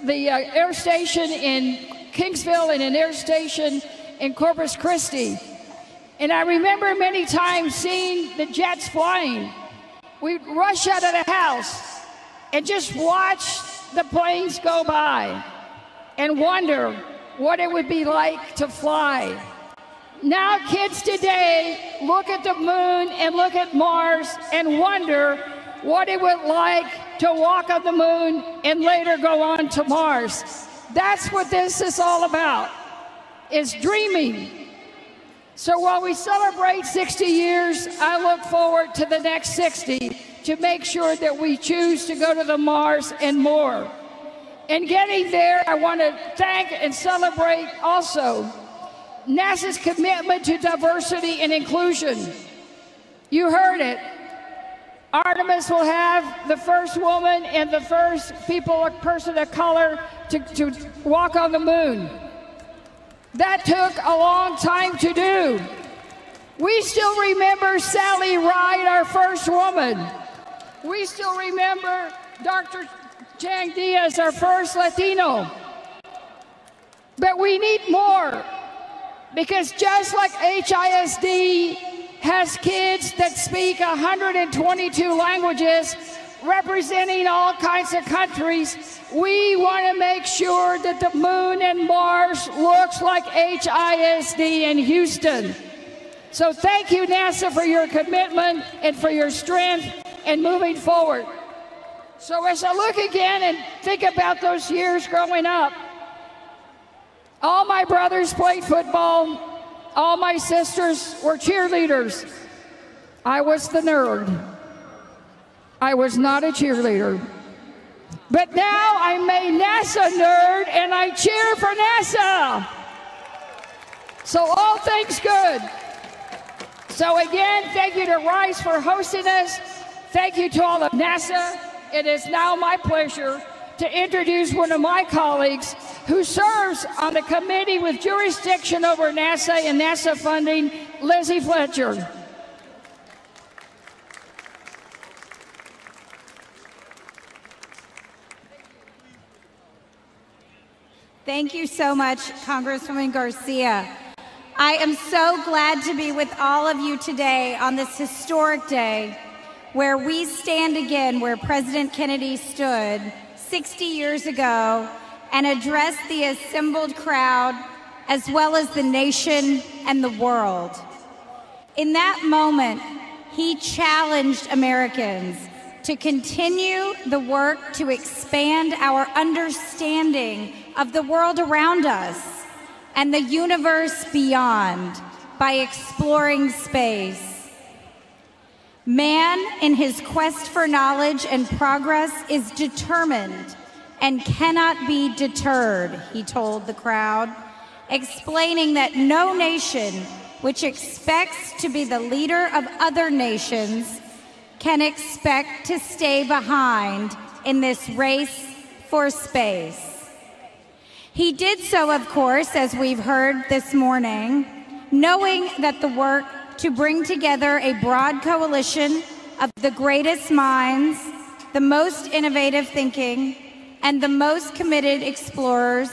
the air station in Kingsville and an air station in Corpus Christi. And I remember many times seeing the jets flying. We'd rush out of the house and just watch the planes go by and wonder what it would be like to fly. Now kids today look at the moon and look at Mars and wonder what it would like to walk on the moon and later go on to Mars. That's what this is all about, is dreaming. So while we celebrate 60 years, I look forward to the next 60 to make sure that we choose to go to the Mars and more. And getting there, I want to thank and celebrate also NASA's commitment to diversity and inclusion. You heard it. Artemis will have the first woman and the first person of color to walk on the moon. That took a long time to do. We still remember Sally Ride, our first woman. We still remember Dr. Chang Diaz, our first Latino. But we need more. Because just like HISD has kids that speak 122 languages, representing all kinds of countries, we want to make sure that the moon and Mars looks like HISD in Houston. So thank you, NASA, for your commitment and for your strength and moving forward. So as I look again and think about those years growing up, all my brothers played football. All my sisters were cheerleaders. I was the nerd. I was not a cheerleader. But now I'm a NASA nerd and I cheer for NASA. So all things good. So again, thank you to Rice for hosting us. Thank you to all of NASA. It is now my pleasure to introduce one of my colleagues who serves on the committee with jurisdiction over NASA and NASA funding, Lizzie Fletcher. Thank you so much, Congresswoman Garcia. I am so glad to be with all of you today on this historic day where we stand again where President Kennedy stood 60 years ago and addressed the assembled crowd as well as the nation and the world. In that moment, he challenged Americans to continue the work to expand our understanding of the world around us and the universe beyond by exploring space. Man, in his quest for knowledge and progress, is determined and cannot be deterred, he told the crowd. explaining that no nation which expects to be the leader of other nations can expect to stay behind in this race for space. He did so, of course, as we've heard this morning, knowing that the work to bring together a broad coalition of the greatest minds, the most innovative thinking, and the most committed explorers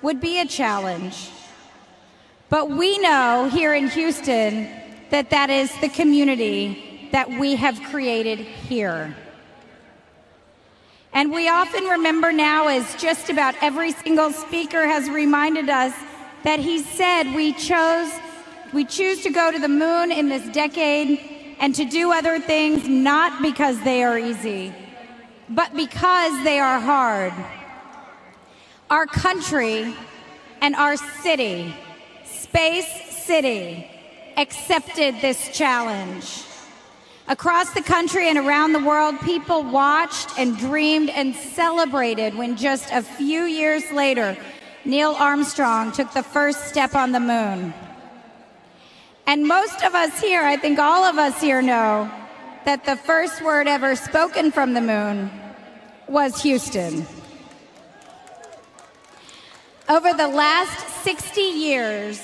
would be a challenge. But we know here in Houston that that is the community that we have created here. And we often remember now, as just about every single speaker has reminded us, that he said we choose to go to the moon in this decade and to do other things not because they are easy, but because they are hard. Our country and our city, Space City, accepted this challenge. Across the country and around the world, people watched and dreamed and celebrated when just a few years later, Neil Armstrong took the first step on the moon. And most of us here, I think all of us here, know that the first word ever spoken from the moon was Houston. Over the last 60 years,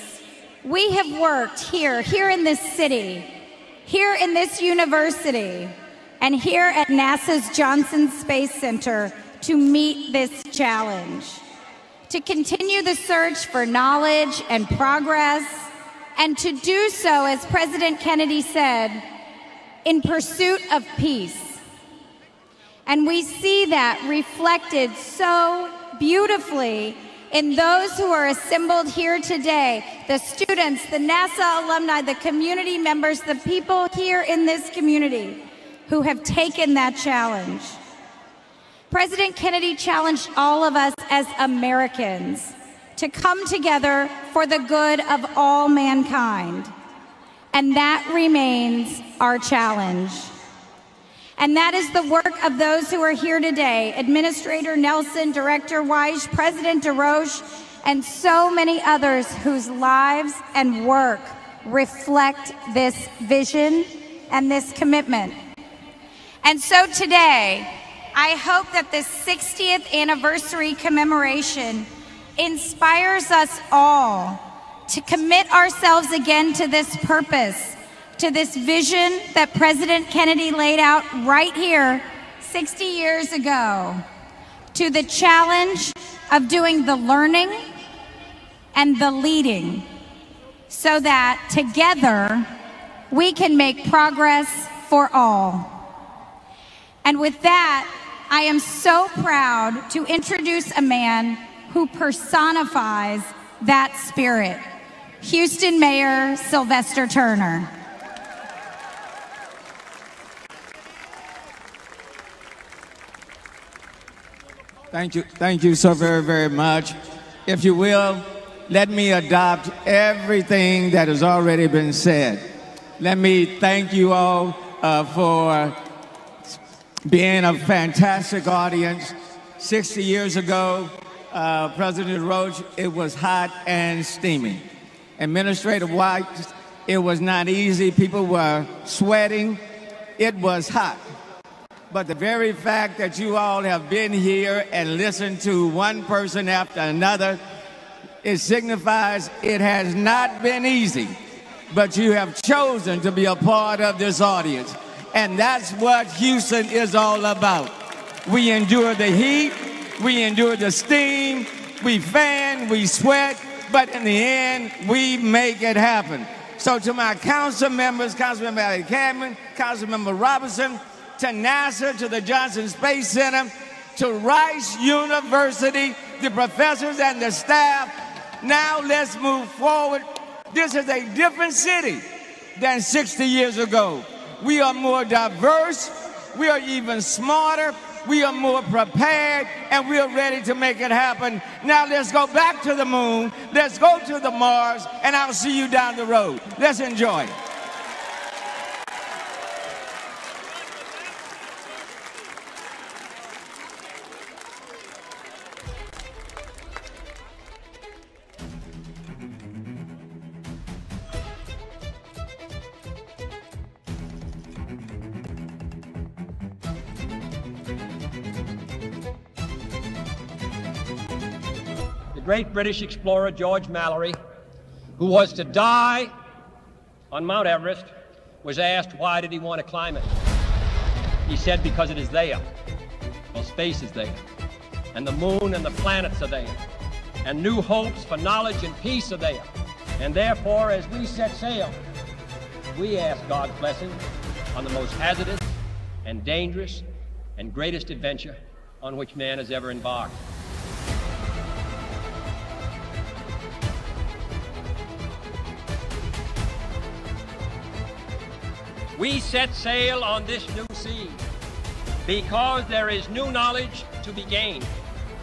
we have worked here in this city, here in this university, and here at NASA's Johnson Space Center to meet this challenge, to continue the search for knowledge and progress, and to do so, as President Kennedy said, in pursuit of peace. And we see that reflected so beautifully in those who are assembled here today, the students, the NASA alumni, the community members, the people here in this community who have taken that challenge. President Kennedy challenged all of us as Americans to come together for the good of all mankind. And that remains our challenge. And that is the work of those who are here today, Administrator Nelson, Director Weiss, President DeRoche, and so many others whose lives and work reflect this vision and this commitment. And so today, I hope that this 60th anniversary commemoration inspires us all to commit ourselves again to this purpose, to this vision that President Kennedy laid out right here 60 years ago, to the challenge of doing the learning and the leading so that together we can make progress for all. And with that, I am so proud to introduce a man who personifies that spirit, Houston Mayor Sylvester Turner. Thank you so very, very much. If you will, let me adopt everything that has already been said. Let me thank you all for being a fantastic audience. 60 years ago, President Roach, it was hot and steamy. Administrator White, it was not easy. People were sweating. It was hot. But the very fact that you all have been here and listened to one person after another, it signifies it has not been easy, but you have chosen to be a part of this audience. And that's what Houston is all about. We endure the heat, we endure the steam, we fan, we sweat, but in the end, we make it happen. So to my council members, Councilmember Cadman, Councilmember Robinson, to NASA, to the Johnson Space Center, to Rice University, the professors and the staff. Now let's move forward. This is a different city than 60 years ago. We are more diverse, we are even smarter, we are more prepared, and we are ready to make it happen. Now let's go back to the moon, let's go to the Mars, and I'll see you down the road. Let's enjoy. great British explorer George Mallory, who was to die on Mount Everest, was asked why did he want to climb it. He said, because it is there. Well, space is there, and the moon and the planets are there, and new hopes for knowledge and peace are there. And therefore, as we set sail, we ask God's blessing on the most hazardous and dangerous and greatest adventure on which man has ever embarked. We set sail on this new sea because there is new knowledge to be gained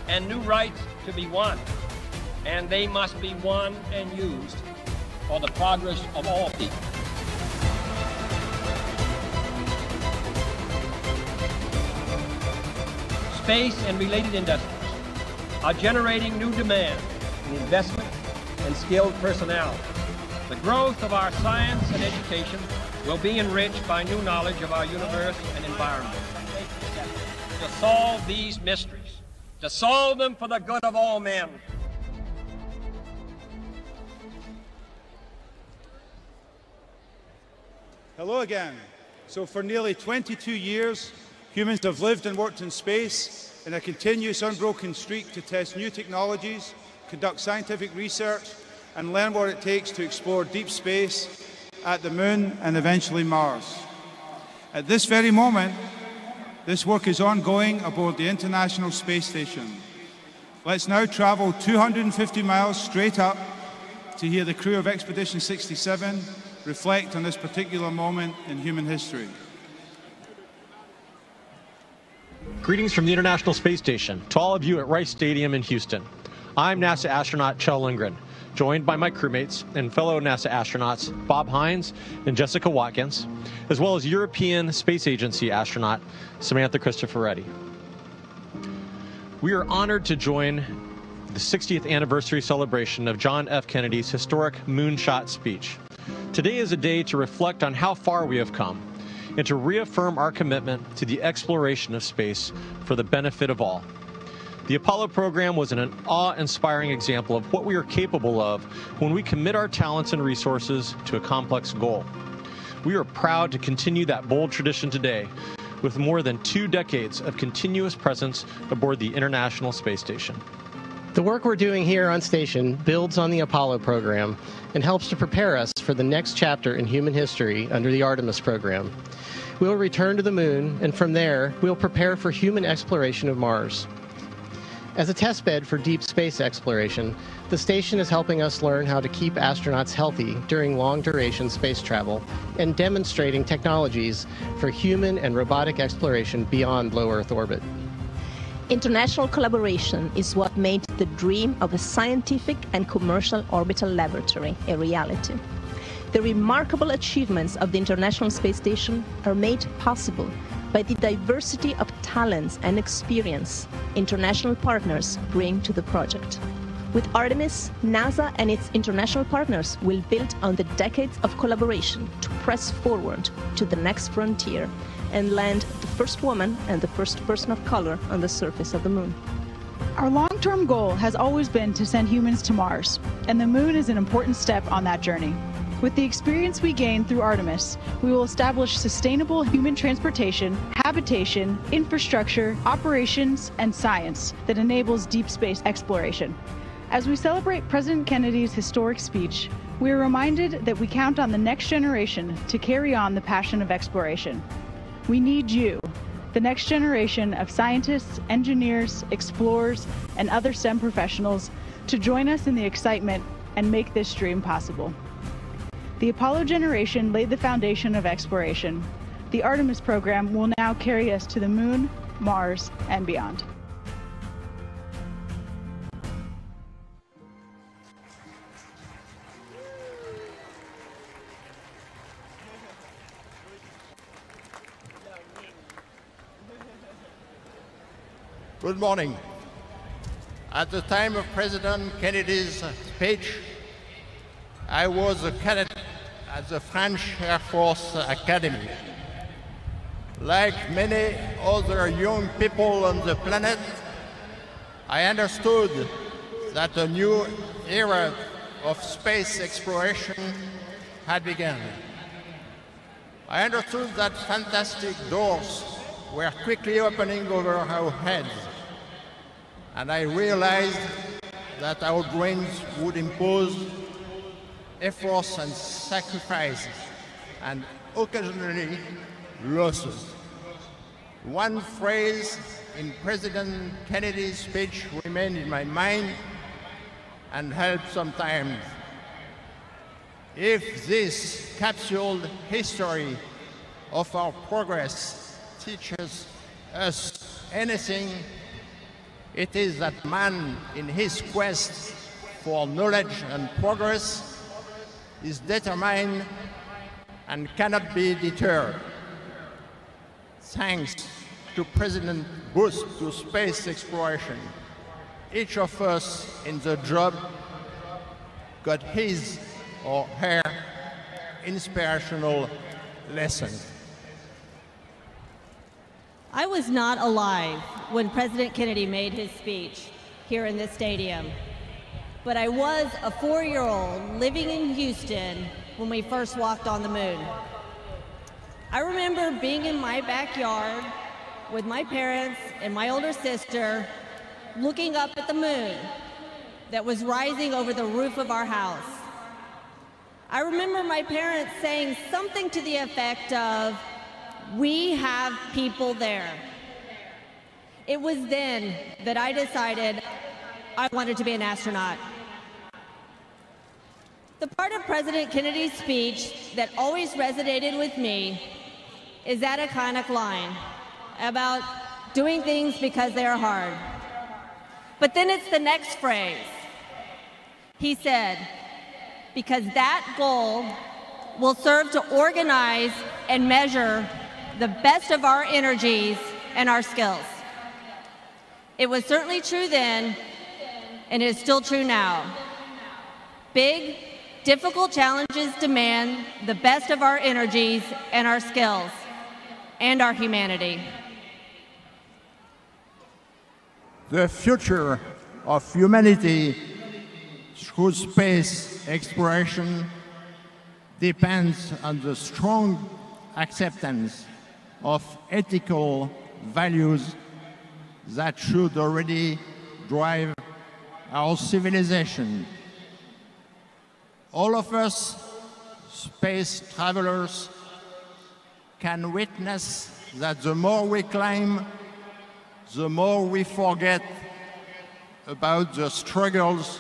and new rights to be won, and they must be won and used for the progress of all people. Space and related industries are generating new demand in investment and skilled personnel. The growth of our science and education will be enriched by new knowledge of our universe and environment. To solve these mysteries, to solve them for the good of all men. Hello again. So for nearly 22 years, humans have lived and worked in space in a continuous unbroken streak to test new technologies, conduct scientific research, and learn what it takes to explore deep space at the moon and eventually Mars. At this very moment, this work is ongoing aboard the International Space Station. Let's now travel 250 miles straight up to hear the crew of Expedition 67 reflect on this particular moment in human history. Greetings from the International Space Station to all of you at Rice Stadium in Houston. I'm NASA astronaut Kjell Lindgren, joined by my crewmates and fellow NASA astronauts Bob Hines and Jessica Watkins, as well as European Space Agency astronaut Samantha Cristoforetti. We are honored to join the 60th anniversary celebration of John F. Kennedy's historic moonshot speech. Today is a day to reflect on how far we have come and to reaffirm our commitment to the exploration of space for the benefit of all. The Apollo program was an awe-inspiring example of what we are capable of when we commit our talents and resources to a complex goal. We are proud to continue that bold tradition today with more than 2 decades of continuous presence aboard the International Space Station. The work we're doing here on station builds on the Apollo program and helps to prepare us for the next chapter in human history under the Artemis program. We'll return to the moon, and from there, we'll prepare for human exploration of Mars. As a testbed for deep space exploration, the station is helping us learn how to keep astronauts healthy during long-duration space travel and demonstrating technologies for human and robotic exploration beyond low Earth orbit. International collaboration is what made the dream of a scientific and commercial orbital laboratory a reality. The remarkable achievements of the International Space Station are made possible by the diversity of talents and experience international partners bring to the project. With Artemis, NASA and its international partners will build on the decades of collaboration to press forward to the next frontier and land the first woman and the first person of color on the surface of the moon. Our long-term goal has always been to send humans to Mars, and the moon is an important step on that journey. With the experience we gained through Artemis, we will establish sustainable human transportation, habitation, infrastructure, operations, and science that enables deep space exploration. As we celebrate President Kennedy's historic speech, we are reminded that we count on the next generation to carry on the passion of exploration. We need you, the next generation of scientists, engineers, explorers, and other STEM professionals to join us in the excitement and make this dream possible. The Apollo generation laid the foundation of exploration. The Artemis program will now carry us to the moon, Mars, and beyond. Good morning. At the time of President Kennedy's speech, I was a cadet at the French Air Force Academy. Like many other young people on the planet, I understood that a new era of space exploration had begun. I understood that fantastic doors were quickly opening over our heads, and I realized that our brains would impose efforts and sacrifices, and occasionally losses. One phrase in President Kennedy's speech remained in my mind and helped sometimes. If this capsuled history of our progress teaches us anything, it is that man, in his quest for knowledge and progress, is determined and cannot be deterred. Thanks to President Bush to space exploration, each of us in the job got his or her inspirational lesson. I was not alive when President Kennedy made his speech here in this stadium, but I was a 4-year-old living in Houston when we first walked on the moon. I remember being in my backyard with my parents and my older sister, looking up at the moon that was rising over the roof of our house. I remember my parents saying something to the effect of, "We have people there." It was then that I decided I wanted to be an astronaut. The part of President Kennedy's speech that always resonated with me is that iconic line about doing things because they are hard. But then it's the next phrase. He said, because that goal will serve to organize and measure the best of our energies and our skills. It was certainly true then, and it is still true now. Big, difficult challenges demand the best of our energies and our skills and our humanity. The future of humanity through space exploration depends on the strong acceptance of ethical values that should already drive our civilization. All of us, space travelers, can witness that the more we climb, the more we forget about the struggles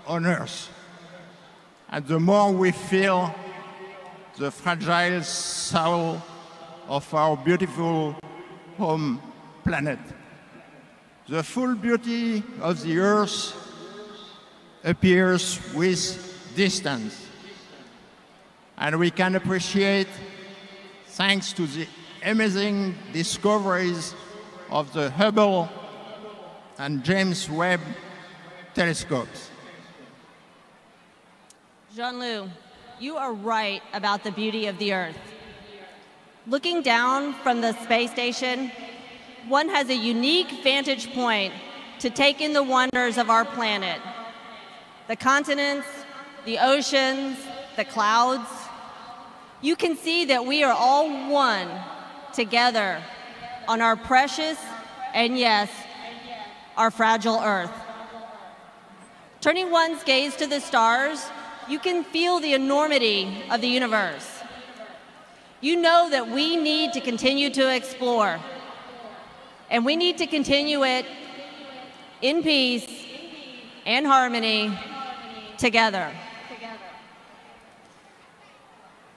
on Earth, and the more we feel the fragile soul of our beautiful home planet. The full beauty of the Earth appears with distance, and we can appreciate, thanks to the amazing discoveries of the Hubble and James Webb telescopes. Jean-Loup, you are right about the beauty of the Earth. Looking down from the space station, one has a unique vantage point to take in the wonders of our planet. The continents, the oceans, the clouds. You can see that we are all one together on our precious and, yes, our fragile Earth. Turning one's gaze to the stars, you can feel the enormity of the universe. You know that we need to continue to explore, and we need to continue it in peace and harmony together.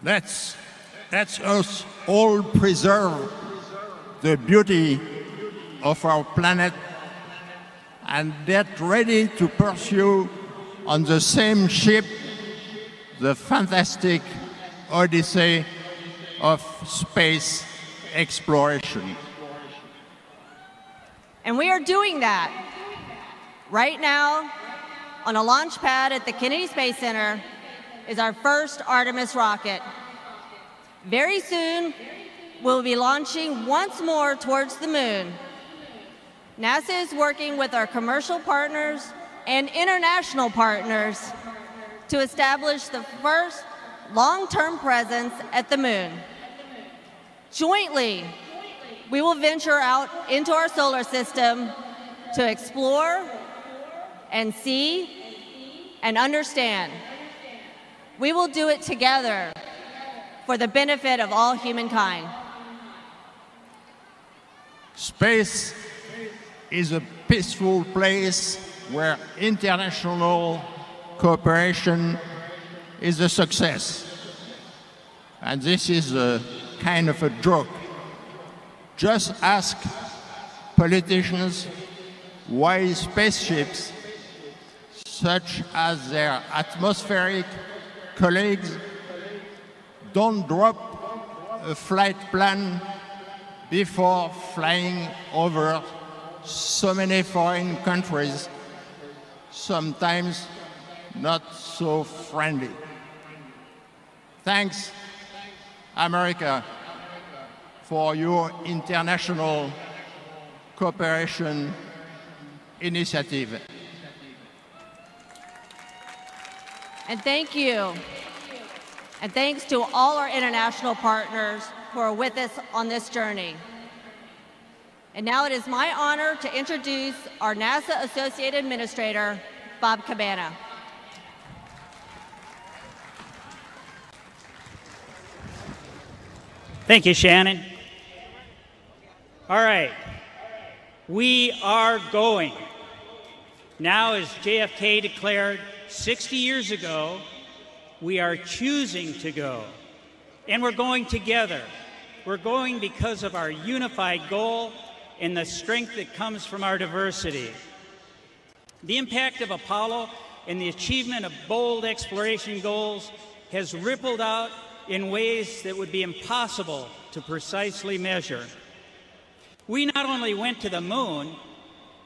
Let's us all preserve the beauty of our planet and get ready to pursue on the same ship the fantastic odyssey of space exploration. And we are doing that right now on a launch pad at the Kennedy Space Center is our first Artemis rocket. Very soon, we'll be launching once more towards the moon. NASA is working with our commercial partners and international partners to establish the first long-term presence at the moon. Jointly, we will venture out into our solar system to explore and see and understand. We will do it together for the benefit of all humankind. Space is a peaceful place where international cooperation is a success. And this is a kind of a joke. Just ask politicians why spaceships, such as their atmospheric colleagues, don't drop a flight plan before flying over so many foreign countries, sometimes not so friendly. Thanks, America, for your international cooperation initiative. And thank you. And thanks to all our international partners who are with us on this journey. And now it is my honor to introduce our NASA Associate Administrator, Bob Cabana. Thank you, Shannon. All right, we are going. Now, as JFK declared 60 years ago, we are choosing to go. And we're going together. We're going because of our unified goal and the strength that comes from our diversity. The impact of Apollo and the achievement of bold exploration goals has rippled out in ways that would be impossible to precisely measure. We not only went to the moon,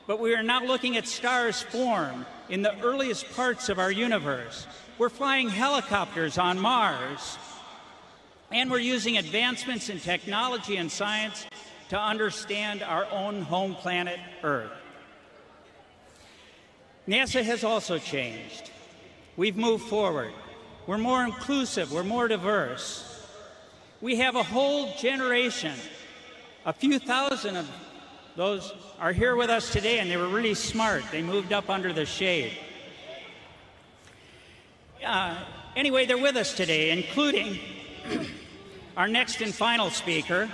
but we are now looking at stars formed in the earliest parts of our universe. We're flying helicopters on Mars, and we're using advancements in technology and science to understand our own home planet, Earth. NASA has also changed. We've moved forward. We're more inclusive. We're more diverse. We have a whole generation. A few thousand of those are here with us today, and they were really smart. They moved up under the shade. Anyway, they're with us today, including our next and final speaker,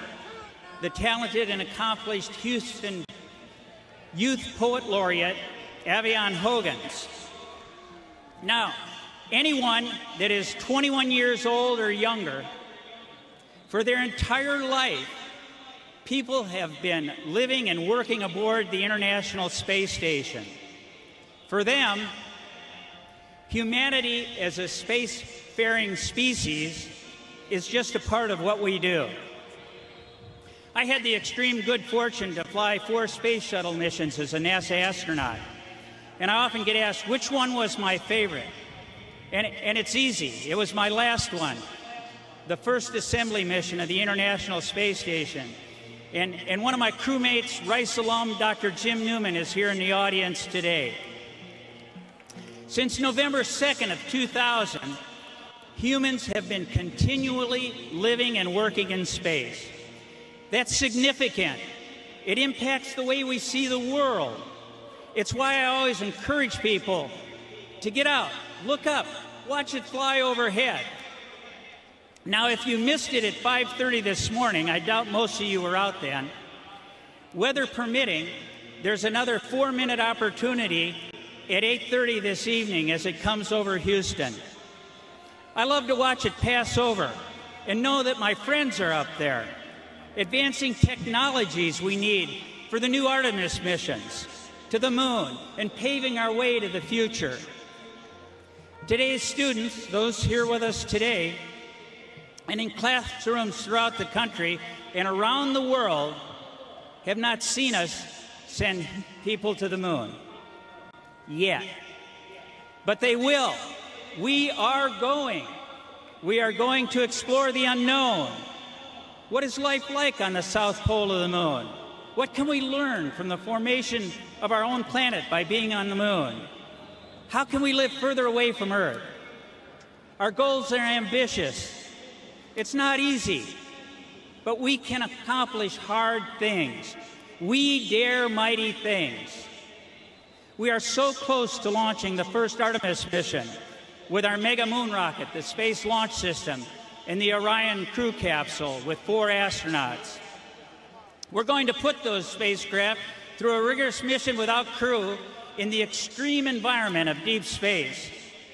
the talented and accomplished Houston Youth Poet Laureate, Avion Hogans. Now, anyone that is 21 years old or younger, for their entire life, people have been living and working aboard the International Space Station. For them, humanity as a spacefaring species is just a part of what we do. I had the extreme good fortune to fly 4 space shuttle missions as a NASA astronaut. And I often get asked, which one was my favorite? And it's easy. It was my last one, the first assembly mission of the International Space Station. And one of my crewmates, Rice alum, Dr. Jim Newman, is here in the audience today. Since November 2nd of 2000, humans have been continually living and working in space. That's significant. It impacts the way we see the world. It's why I always encourage people to get out, look up, watch it fly overhead. Now, if you missed it at 5:30 this morning, I doubt most of you were out then, weather permitting, there's another 4-minute opportunity at 8:30 this evening as it comes over Houston. I love to watch it pass over and know that my friends are up there, advancing technologies we need for the new Artemis missions to the moon and paving our way to the future. Today's students, those here with us today, and in classrooms throughout the country and around the world, have not seen us send people to the moon yet. But they will. We are going. We are going to explore the unknown. What is life like on the south pole of the moon? What can we learn from the formation of our own planet by being on the moon? How can we live further away from Earth? Our goals are ambitious. It's not easy, but we can accomplish hard things. We dare mighty things. We are so close to launching the first Artemis mission with our Mega Moon rocket, the Space Launch System, and the Orion crew capsule with 4 astronauts. We're going to put those spacecraft through a rigorous mission without crew in the extreme environment of deep space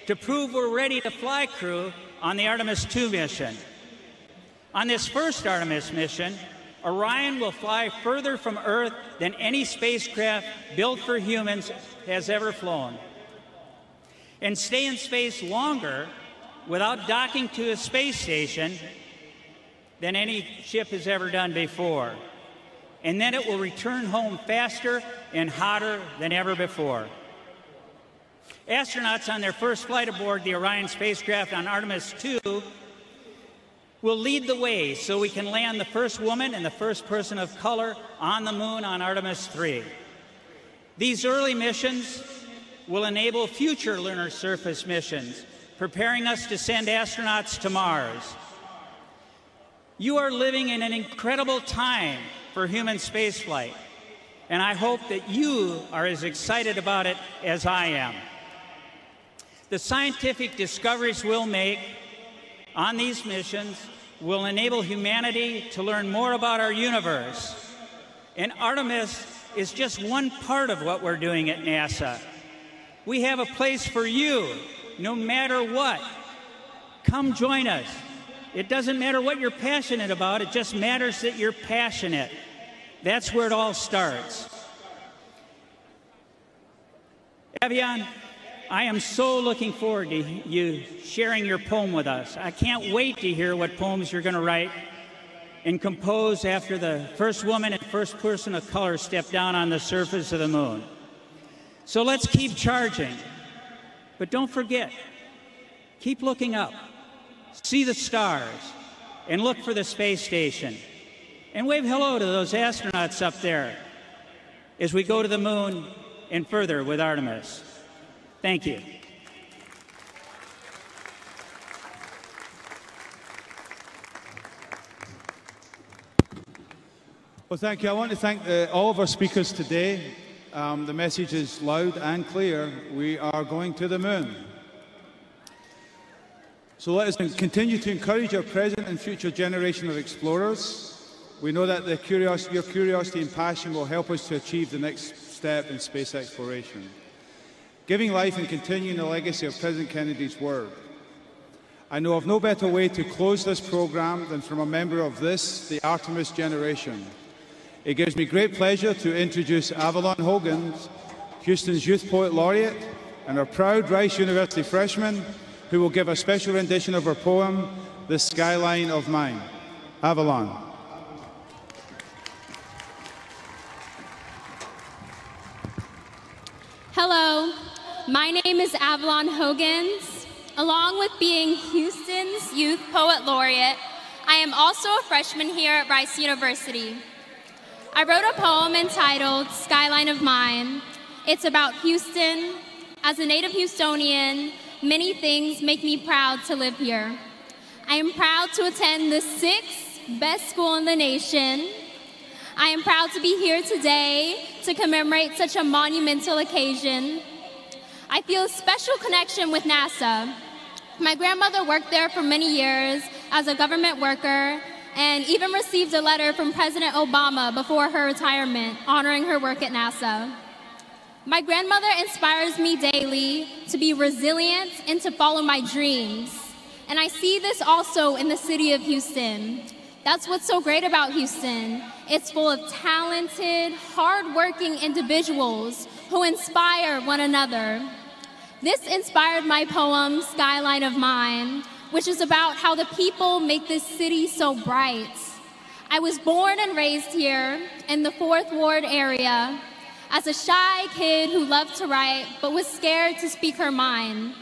to prove we're ready to fly crew on the Artemis II mission. On this first Artemis mission, Orion will fly further from Earth than any spacecraft built for humans has ever flown, and stay in space longer without docking to a space station than any ship has ever done before. And then it will return home faster and hotter than ever before. Astronauts on their first flight aboard the Orion spacecraft on Artemis II will lead the way so we can land the first woman and the first person of color on the moon on Artemis III. These early missions will enable future lunar surface missions, preparing us to send astronauts to Mars. You are living in an incredible time for human spaceflight, and I hope that you are as excited about it as I am. The scientific discoveries we'll make on these missions will enable humanity to learn more about our universe. And Artemis is just one part of what we're doing at NASA. We have a place for you, no matter what. Come join us. It doesn't matter what you're passionate about, it just matters that you're passionate. That's where it all starts. Avian, I am so looking forward to you sharing your poem with us. I can't wait to hear what poems you're going to write and compose after the first woman and first person of color step down on the surface of the moon. So let's keep charging. But don't forget, keep looking up, see the stars, and look for the space station. And wave hello to those astronauts up there as we go to the moon and further with Artemis. Thank you. Well, thank you. I want to thank all of our speakers today. The message is loud and clear. We are going to the moon. So let us continue to encourage our present and future generation of explorers. We know that your curiosity and passion will help us to achieve the next step in space exploration, giving life and continuing the legacy of President Kennedy's word. I know of no better way to close this program than from a member of this, the Artemis generation. It gives me great pleasure to introduce Avalon Hoggins, Houston's Youth Poet Laureate, and our proud Rice University freshman, who will give a special rendition of her poem, The Skyline of Mine. Avalon. Hello, my name is Avalon Hoggins. Along with being Houston's Youth Poet Laureate, I am also a freshman here at Rice University. I wrote a poem entitled Skyline of Mine. It's about Houston. As a native Houstonian, many things make me proud to live here. I am proud to attend the 6th best school in the nation. I am proud to be here today to commemorate such a monumental occasion. I feel a special connection with NASA. My grandmother worked there for many years as a government worker and even received a letter from President Obama before her retirement honoring her work at NASA. My grandmother inspires me daily to be resilient and to follow my dreams. And I see this also in the city of Houston. That's what's so great about Houston. It's full of talented, hardworking individuals who inspire one another. This inspired my poem, Skyline of Mine, which is about how the people make this city so bright. I was born and raised here in the 4th Ward area as a shy kid who loved to write but was scared to speak her mind.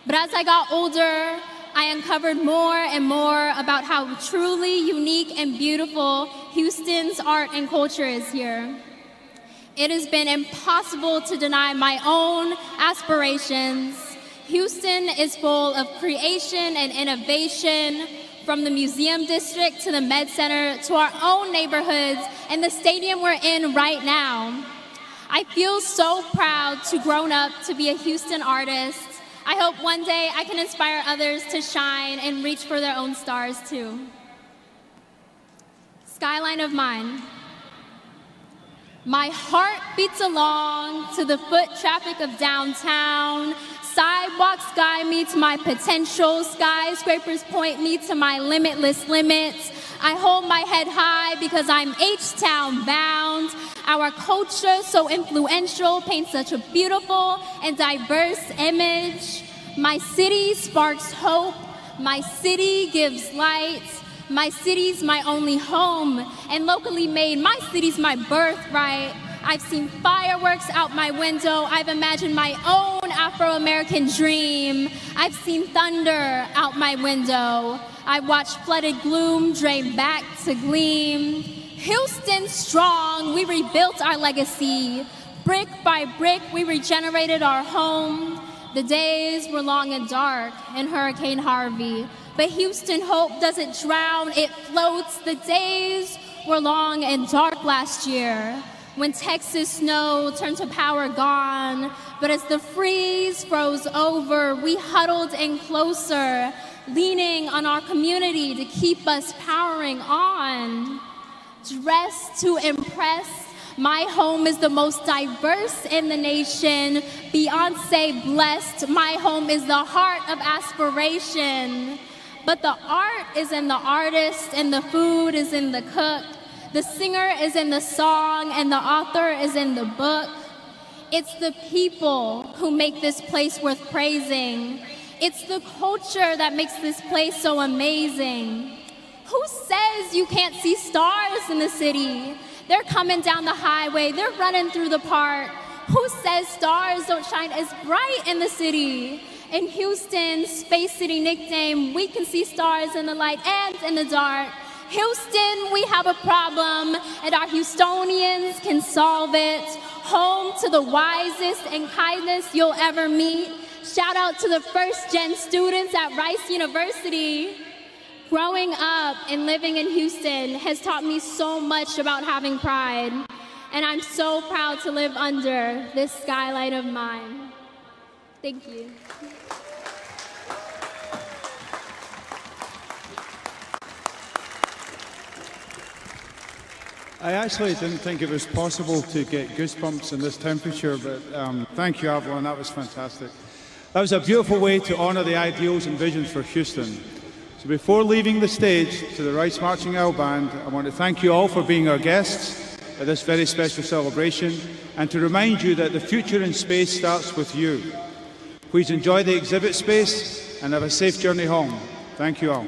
But as I got older, I uncovered more and more about how truly unique and beautiful Houston's art and culture is here. it has been impossible to deny my own aspirations. Houston is full of creation and innovation, from the museum district to the med center to our own neighborhoods and the stadium we're in right now. I feel so proud to grown up to be a Houston artist. I hope one day I can inspire others to shine and reach for their own stars too. Skyline of mine. My heart beats along to the foot traffic of downtown. Sidewalks guide me to my potential. Skyscrapers point me to my limitless limits. I hold my head high because I'm H-Town bound. Our culture, so influential, paints such a beautiful and diverse image. My city sparks hope. My city gives light. My city's my only home, and locally made, my city's my birthright. I've seen fireworks out my window. I've imagined my own Afro-American dream. I've seen thunder out my window. I've watched flooded gloom drain back to gleam. Houston strong, we rebuilt our legacy. Brick by brick, we regenerated our home. The days were long and dark in Hurricane Harvey, but Houston hope doesn't drown, it floats. The days were long and dark last year, when Texas snow turned to power gone. But as the freeze froze over, we huddled in closer, leaning on our community to keep us powering on. Dressed to impress, my home is the most diverse in the nation. Beyonce blessed, my home is the heart of aspiration. But the art is in the artist, and the food is in the cook. The singer is in the song, and the author is in the book. It's the people who make this place worth praising. It's the culture that makes this place so amazing. Who says you can't see stars in the city? They're coming down the highway, they're running through the park. Who says stars don't shine as bright in the city? In Houston, Space City nickname, we can see stars in the light and in the dark. Houston, we have a problem, and our Houstonians can solve it. Home to the wisest and kindest you'll ever meet. Shout out to the first-gen students at Rice University. Growing up and living in Houston has taught me so much about having pride, and I'm so proud to live under this skyline of mine. Thank you. I actually didn't think it was possible to get goosebumps in this temperature, but thank you, Avalon, that was fantastic. That was a beautiful way to honor the ideals and visions for Houston. So before leaving the stage to the Rice Marching Owl Band, I want to thank you all for being our guests at this very special celebration, and to remind you that the future in space starts with you. Please enjoy the exhibit space and have a safe journey home. Thank you all.